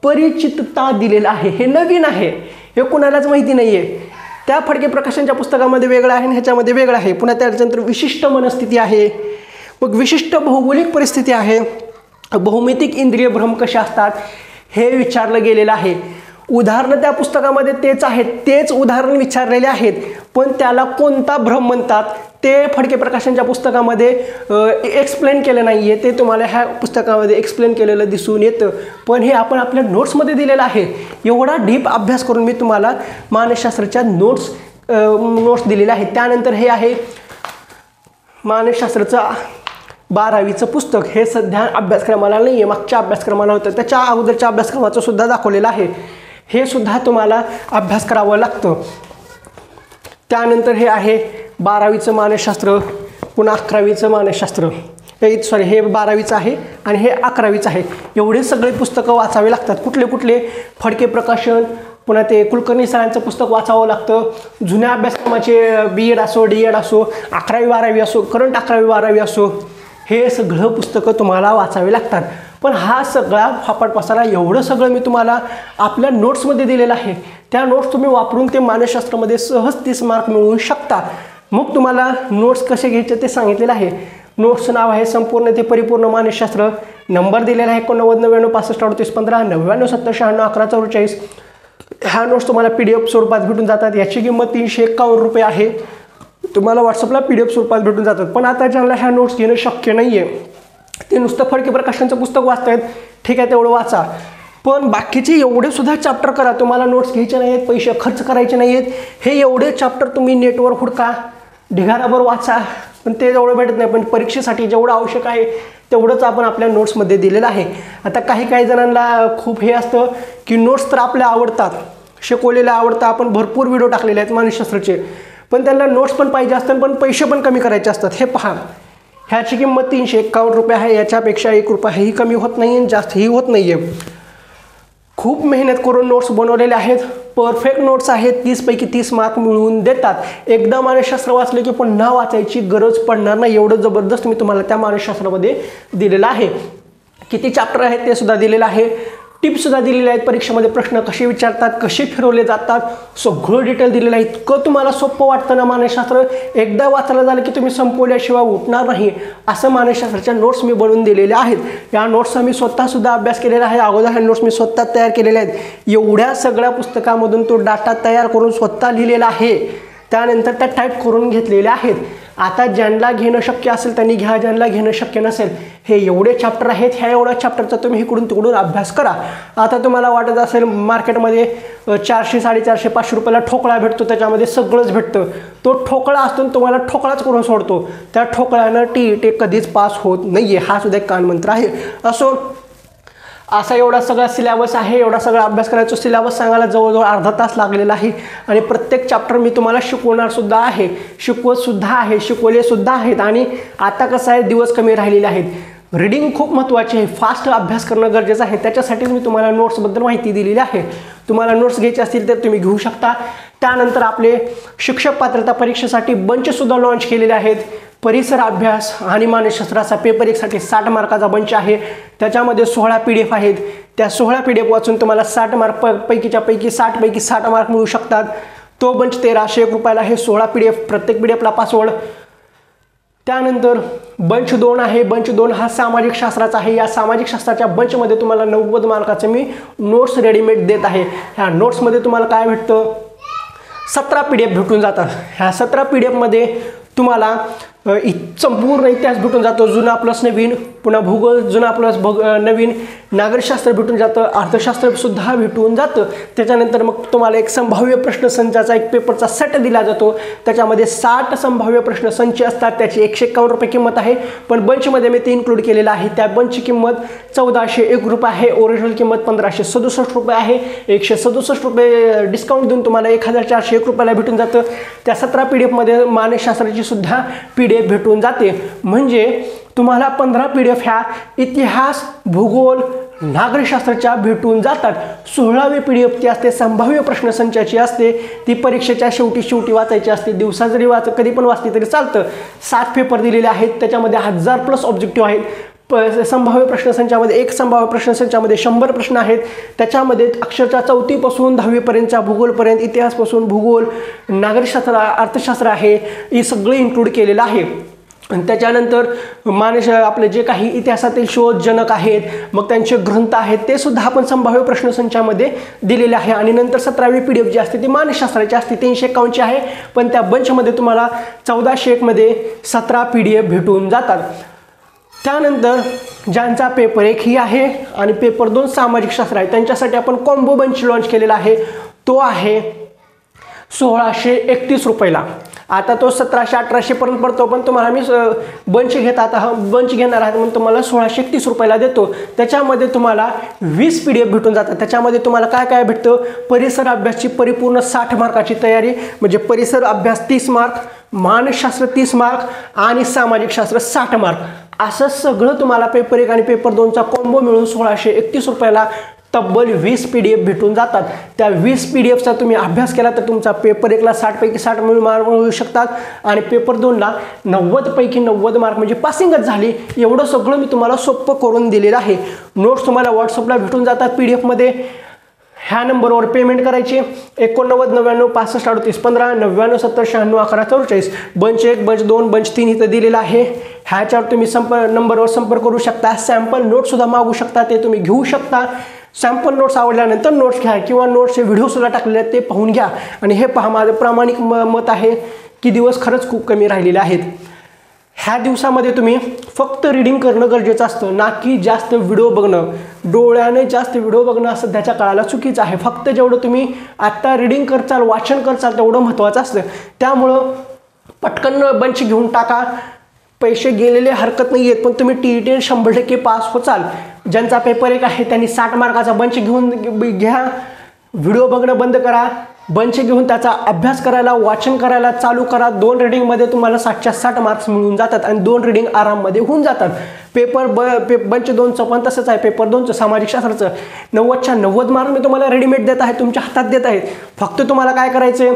परिचितता दिलेला आहे. हे नवीन आहे, हे कुणालाच माहिती नाही आहे. त्या फडके प्रकाशनच्या पुस्तकामध्ये वेगळं आहे आणि ह्याच्यामध्ये वेगळं आहे. पुन्हा त्याच्यानंतर विशिष्ट मनस्थिती आहे, मग विशिष्ट भौगोलिक परिस्थिती आहे, बहुमितिक इंद्रिय भ्रम कसे असतात हे विचारलं गेलेलं आहे. उदाहरणं त्या पुस्तकामध्ये तेच आहेत, तेच उदाहरण विचारलेले आहेत, पण त्याला कोणता भ्रम म्हणतात ते फडके प्रकाशनच्या पुस्तकामध्ये एक्सप्लेन केलं नाही आहे. ते तुम्हाला ह्या पुस्तकामध्ये एक्सप्लेन केलेलं दिसून येतं, पण हे आपण आपल्या नोट्समध्ये दिलेलं आहे. एवढा डीप अभ्यास करून मी तुम्हाला मानसशास्त्राच्या नोट्स दिलेले आहेत. त्यानंतर हे आहे मानसशास्त्राचं 12वीचं पुस्तक. हे सध्या अभ्यासक्रमाला नाही आहे, मागच्या अभ्यासक्रमाला होतं. त्याच्या अगोदरच्या अभ्यासक्रमाचं सुद्धा दाखवलेलं आहे. हे सुद्धा तुम्हाला अभ्यास करावं लागतं. त्यानंतर हे आहे 12वीचं मानसशास्त्र, पुन्हा 11वीचं मानसशास्त्र. सॉरी, हे 12वीचं आहे आणि हे 11वीचं आहे. एवढे सगळे पुस्तकं वाचावे लागतात. कुठले कुठले? फडके प्रकाशन, पुन्हा ते कुलकर्णी सरांचं पुस्तक वाचावं लागतं. जुन्या अभ्यासक्रमाचे BEd असो, DEd असो, 11वी 12वी असो, करंट 11वी 12वी असो, हे सगळं पुस्तकं तुम्हाला वाचावे लागतात. पण हा सगळा फापट पसारा एवढं सगळं मी तुम्हाला आपल्या नोट्समध्ये दिलेलं आहे. त्या नोट्स तुम्ही वापरून ते मानसशास्त्रामध्ये सहज 30 मार्क मिळवू शकता. मग तुम्हाला नोट्स कसे घ्यायचे ते सांगितलेलं आहे. नोट्सचं नाव आहे संपूर्ण ते परिपूर्ण मानसशास्त्र. नंबर दिलेला आहे 89 99 65 38 15 99 70 96 11 44. ह्या नोट्स तुम्हाला PDF स्वरूपात भेटून जातात. याची किंमत 351 रुपये आहे. तुम्हाला व्हॉट्सअपला PDF स्वरूपात भेटून जातात. पण आता ज्यांना ह्या नोट्स घेणं शक्य नाही आहे, ते नुसतं फडके प्रकाशनचं पुस्तक वाचतायत, ठीक आहे तेवढं वाचा. पण बाकीचे एवढे सुद्धा चॅप्टर करा. तुम्हाला नोट्स घ्यायचे नाही आहेत, पैसे खर्च करायचे नाही आहेत. हे एवढे चॅप्टर तुम्ही नेटवर हुडका, ढिगाराभर वाचा, पण ते एवढं भेटत नाही. पण परीक्षेसाठी जेवढं आवश्यक आहे तेवढंच आपण आपल्या नोट्समध्ये दिलेलं आहे. आता काही जणांना खूप हे असतं की नोट्स तर आपल्या आवडतात, शिकवलेल्या आवडतं, आपण भरपूर व्हिडिओ टाकलेले आहेत मानसशास्त्राचे, पण त्यांना नोट्स पण पाहिजे असतात, पण पैसे पण कमी करायचे असतात. हे पहा, ह्याची किंमत 351 रुपये आहे. याच्यापेक्षा 1 रुपयाही कमी होत नाही आणि जास्तही होत नाही आहे. खूप मेहनत करून नोट्स बनवलेले आहेत. परफेक्ट नोट्स आहेत. 30 पैकी 30 मार्क मिळवून देतात. एकदा मानसशास्त्र वाचले की पुन्हा वाचायची गरज पडणार नाही, एवढं जबरदस्त मी तुम्हाला त्या मानसशास्त्रामध्ये दिलेलं आहे. किती चॅप्टर आहेत ते सुद्धा दिलेलं आहे. टिप्ससुद्धा दिलेले आहेत. परीक्षेमध्ये प्रश्न कसे विचारतात, कसे फिरवले जातात, सगळं डिटेल दिलेलं आहे. इतकं तुम्हाला सोपं वाटतं ना मानसशास्त्र, एकदा वाचायला झालं की तुम्ही संपवल्याशिवाय उठणार नाही, असं मानसशास्त्राच्या नोट्स मी बनवून दिलेल्या आहेत. या नोट्सचा मी स्वतःसुद्धा अभ्यास केलेला आहे. अगोदर ह्या नोट्स मी स्वतः तयार केलेल्या आहेत. एवढ्या सगळ्या पुस्तकामधून तो डाटा तयार करून स्वतः लिहिलेला आहे. त्यानंतर त्या टाईप करून घेतलेल्या आहेत. आता ज्यांना घेणं शक्य असेल त्यांनी घ्या, ज्यांना घेणं शक्य नसेल, हे एवढे चॅप्टर आहेत, ह्या एवढ्या चॅप्टरचा तुम्ही इकडून तिकडून अभ्यास करा. आता तुम्हाला वाटत असेल मार्केटमध्ये 400 450 500 रुपयाला ठोकळा भेटतो, त्याच्यामध्ये सगळंच भेटतं. तो ठोकळा असतो तुम्हाला ठोकळाच करून सोडतो. त्या ठोकळ्यानं TET कधीच पास होत नाही आहे, हा सुद्धा एक कानमंत्र आहे. असा एवढा सगळा सिलेबस आहे. एवढा सगळा अभ्यास करायचा सिलेबस सांगायला जवळजवळ अर्धा तास लागलेला आहे. आणि प्रत्येक चॅप्टर मी तुम्हाला शिकवणार सुद्धा आहे, शिकवत सुद्धा आहे, शिकवले सुद्धा आहेत. आणि आता कसं आहे, दिवस कमी राहिलेले आहेत. रीडिंग खूप महत्त्वाची आहे, फास्ट अभ्यास करणं गरजेचं आहे. त्याच्यासाठीच मी तुम्हाला नोट्सबद्दल माहिती दिलेली आहे. तुम्हाला नोट्स घ्यायचे असतील तर तुम्ही घेऊ शकता. त्यानंतर आपले शिक्षक पात्रता परीक्षेसाठी बंचसुद्धा लॉन्च केलेले आहेत. परिसर अभ्यास आणि मानसशास्त्राचा पेपर 1साठी 60 मार्काचा बंच आहे. त्याच्यामध्ये 16 PDF आहेत. त्या 16 PDF वाचून तुम्हाला 60 मार्क पैकीच्या पैकी 60 पैकी 60 मार्क मिळू शकतात. तो बंच 1301 रुपयाला आहे. 16 PDF, प्रत्येक PDFला पासवर्ड. त्यानंतर बंच 2 आहे. बंच 2 हा सामाजिक शास्त्राचा आहे. या सामाजिक शास्त्राच्या बंचमध्ये तुम्हाला 90 मार्काचे मी नोट्स रेडीमेड देत आहे. ह्या नोट्समध्ये तुम्हाला काय भेटतं, 17 PDF भेटून जातात. ह्या 17 PDFमध्ये तुम्हाला संपूर्ण इतिहास भेटून जातो, जुना प्लस नवीन, पुन्हा भूगोल जुना प्लस नवीन, नागरिकशास्त्र भेटून जातं, अर्थशास्त्र सुद्धा भेटून जातं. त्याच्यानंतर मग तुम्हाला एक संभाव्य प्रश्नसंचाचा एक पेपरचा सेट दिला जातो. त्याच्यामध्ये 60 संभाव्य प्रश्नसंच असतात. त्याची 151 रुपये किंमत आहे. पण बंचमध्ये मी ते इन्क्लूड केलेलं आहे. त्या बंचची किंमत 1401 रुपये आहे. ओरिजिनल किंमत 1567 रुपये आहे. 167 रुपये डिस्काउंट देऊन तुम्हाला 1401 रुपयाला भेटून जातं. त्या 17 PDFमध्ये मानसशास्त्राची सुद्धा PDF भेटून जाते. म्हणजे तुम्हाला 15 PDF ह्या इतिहास, भूगोल, नागरिकशास्त्राच्या भेटून जातात. 16वी PDF ती असते संभाव्य प्रश्नसंचाची असते. ती परीक्षेच्या शेवटी वाचायची असते. दिवसा जरी कधी पण वाचली तरी चालतं. 7 पेपर दिलेले आहेत. त्याच्यामध्ये 1000+ ऑब्जेक्टिव्ह आहेत. संभाव्य प्रश्नसंचामध्ये एक संभाव्य प्रश्नसंचामध्ये 100 प्रश्न आहेत. त्याच्यामध्ये अक्षरशः 4थी पासून 10वी पर्यंतच्या भूगोलपर्यंत, इतिहासपासून भूगोल, नागरिकशास्त्र, अर्थशास्त्र आहे, हे सगळे इन्क्लूड केलेलं आहे. आणि त्याच्यानंतर आपले जे काही इतिहासातील शोधजनक आहेत, मग त्यांचे ग्रंथ आहेत, ते सुद्धा आपण संभाव्य प्रश्नसंचामध्ये दिलेले आहे. आणि नंतर 17वी PDF जी असते ती मानसशास्त्राची असते, 351 ची आहे. पण त्या बंचमध्ये तुम्हाला 1401 मध्ये 17 PDF भेटून जातात. त्यानंतर ज्यांचा पेपर 1 ही आहे आणि पेपर 2 सामाजिक शास्त्र आहे, त्यांच्यासाठी आपण कॉम्बो बंच लॉन्च केलेला आहे. तो आहे 1631 रुपयाला. आता तो 1700-1800 पर्यंत पडतो, पण तुम्हाला मी बंच घेणार आहे म्हणून तुम्हाला 1631 रुपयाला देतो. त्याच्यामध्ये तुम्हाला 20 PDF भेटून जातात. त्याच्यामध्ये तुम्हाला काय काय भेटतं, परिसर अभ्यासची परिपूर्ण 60 मार्काची तयारी, म्हणजे परिसर अभ्यास 30 मार्क, मानसशास्त्र 30 मार्क आणि सामाजिक शास्त्र 60 मार्क, असं सगळं तुम्हाला पेपर 1 आणि पेपर 2चा कॉम्बो मिळून 1631 रुपयाला तब्बल 20 PDF भेटून जातात. त्या 20 PDFचा तुम्ही अभ्यास केला तर तुमचा पेपर 1ला 60 पैकी 60 मार्क मिळू शकतात आणि पेपर 2ला 90 पैकी 90 मार्क, म्हणजे पासिंगच झाली. एवढं सगळं मी तुम्हाला सोपं करून दिलेलं आहे. नोट्स तुम्हाला व्हॉट्सअपला भेटून जातात PDFमध्ये. ह्या नंबरवर पेमेंट करायची 89 99 65 38 15 99 70 96 11 44. बंच 1 बंच 2 बंच 3 इथं दिलेलं आहे. ह्याच्यावर तुम्ही नंबरवर संपर्क करू शकता. सॅम्पल नोटसुद्धा मागू शकता, ते तुम्ही घेऊ शकता. सॅम्पल नोट्स आवडल्यानंतर नोट्स घ्या किंवा नोट्सचे व्हिडिओसुद्धा टाकलेले आहेत ते पाहून घ्या. आणि हे पहा, माझं प्रामाणिक मत आहे की दिवस खरंच खूप कमी राहिलेले आहेत. ह्या दिवसामध्ये तुम्ही फक्त रीडिंग करणं गरजेचं असतं, ना की जास्त व्हिडिओ बघणं. डोळ्याने जास्त व्हिडिओ बघणं सध्याच्या काळाला चुकीचं आहे. फक्त जेवढं तुम्ही आत्ता रीडिंग करचाल, वाचन करचाल तेवढं महत्त्वाचं असतं. त्यामुळं पटकन बंच घेऊन टाका. पैसे गेलेले हरकत नाही आहेत, पण तुम्ही TET 100% पास होचाल. ज्यांचा पेपर 1 आहे त्यांनी 60 मार्काचा बंच घेऊन घ्या. व्हिडिओ बघणं बंद करा. बंच घेऊन त्याचा अभ्यास करायला, वाचन करायला चालू करा. 2 रीडिंगमध्ये तुम्हाला 60च्या 60 मार्क्स मिळून जातात आणि 2 रीडिंग आराममध्ये होऊन जातात. बंच 2चं पण तसंच आहे. पेपर 2चं सामाजिक शास्त्राचं 90च्या 90 मार्क मी तुम्हाला रेडीमेड देत आहे, तुमच्या हातात देत आहेत. फक्त तुम्हाला काय करायचं आहे,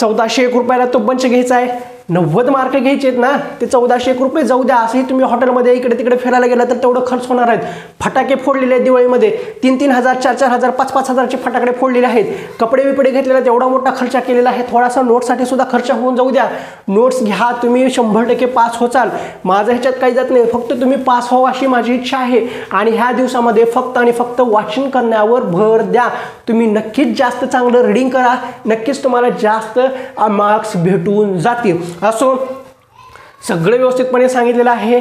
1401 रुपयाला तो बंच घ्यायचा आहे. 90 मार्क घ्यायचे आहेत ना, ते 1401 रुपये जाऊ द्या. असंही तुम्ही हॉटेलमध्ये इकडे तिकडे फिरायला गेला तर तेवढं खर्च होणार आहेत. फटाके फोडलेले आहेत दिवाळीमध्ये, 3-3 हजार 4-4 हजार 5-5 हजारचे फटाकडे फोडलेले आहेत. कपडे बिपडे घेतलेले एवढा मोठा खर्च केलेला आहे. थोडासा नोट्ससाठी सुद्धा खर्च होऊन जाऊ द्या. नोट्स घ्या, तुम्ही 100% पास होचाल. माझं ह्याच्यात काही जात नाही, फक्त तुम्ही पास व्हावं अशी माझी इच्छा आहे. आणि ह्या दिवसामध्ये फक्त आणि फक्त वाचन करण्यावर भर द्या. तुम्ही नक्कीच जास्त चांगलं रीडिंग करा, नक्कीच तुम्हाला जास्त मार्क्स भेटून जातील. असो, सगळं व्यवस्थितपणे सांगितलेलं आहे.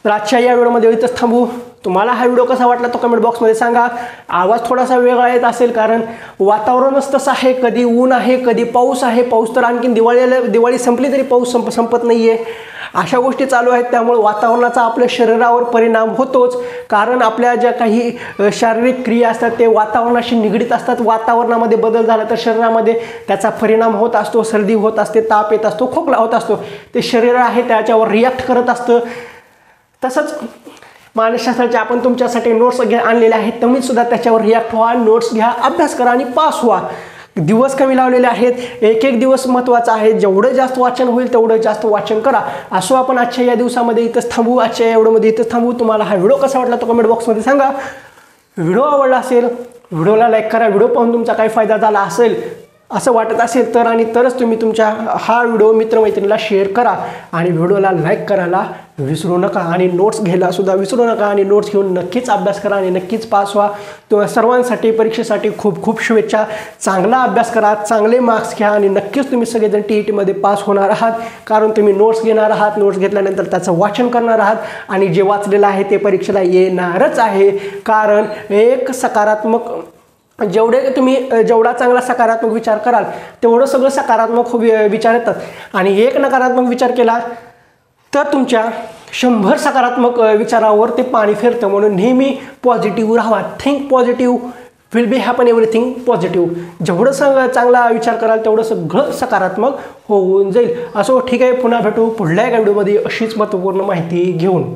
तर आजच्या या व्हिडिओमध्ये इथंच थांबू. तुम्हाला हा व्हिडिओ कसा वाटला तो कमेंट बॉक्समध्ये सांगा. आवाज थोडासा वेगळा येत असेल कारण वातावरणच तसं आहे. कधी ऊन आहे, कधी पाऊस आहे. पाऊस तर आणखीन दिवाळी संपली तरी पाऊस संपत नाही आहे. अशा गोष्टी चालू आहेत. त्यामुळे वातावरणाचा आपल्या शरीरावर परिणाम होतोच, कारण आपल्या ज्या काही शारीरिक क्रिया असतात ते वातावरणाशी निगडीत असतात. वातावरणामध्ये बदल झाला तर शरीरामध्ये त्याचा परिणाम होत असतो. सर्दी होत असते, ताप येत असतो, खोकला होत असतो. ते शरीर आहे त्याच्यावर रिॲक्ट करत असतं. तसंच मानसशास्त्राचे आपण तुमच्यासाठी नोट्स आणलेले आहेत, तुम्ही सुद्धा त्याच्यावर रिॲक्ट व्हा, नोट्स घ्या, अभ्यास करा आणि पास व्हा. दिवस कमी लावलेले आहेत. एक दिवस महत्त्वाचा आहे. जेवढं जास्त वाचन होईल तेवढं जास्त वाचन करा. असो, आपण आजच्या या दिवसामध्ये इथंच थांबू. आजच्या या व्हिडिओमध्ये इथंच थांबू. तुम्हाला हा व्हिडिओ कसा वाटला तो कमेंट बॉक्समध्ये सांगा. व्हिडिओ आवडला असेल, व्हिडिओला लाईक करा. व्हिडिओ पाहून तुमचा काही फायदा झाला असेल असं वाटत असेल तर, आणि तरच तुम्ही तुमच्या हा व्हिडिओ मित्रमैत्रिणीला शेअर करा. आणि व्हिडिओला लाईक करायला विसरू नका. आणि नोट्स घ्यायला सुद्धा विसरू नका. आणि नोट्स घेऊन नक्कीच अभ्यास करा आणि नक्कीच पास व्हा. तुम्हा सर्वांसाठी परीक्षेसाठी खूप खूप शुभेच्छा. चांगला अभ्यास करा, चांगले मार्क्स घ्या आणि नक्कीच तुम्ही सगळेजण TETमध्ये पास होणार आहात. कारण तुम्ही नोट्स घेणार आहात. नोट्स घेतल्यानंतर त्याचं वाचन करणार आहात आणि जे वाचलेलं आहे ते परीक्षेला येणारच आहे. कारण एक सकारात्मक जेवढा चांगला सकारात्मक विचार कराल तेवढं सगळं सकारात्मक विचार येतात. आणि एक नकारात्मक विचार केला तर तुमच्या 100 सकारात्मक विचारावर ते पाणी फिरतं. म्हणून नेहमी पॉझिटिव्ह राहा. Think positive, will be happen everything positive. जेवढं चांगला विचार कराल तेवढं सगळं सकारात्मक होऊन जाईल. असो, ठीक आहे, पुन्हा भेटू पुढल्या एका व्हिडिओमध्ये अशीच महत्त्वपूर्ण माहिती घेऊन.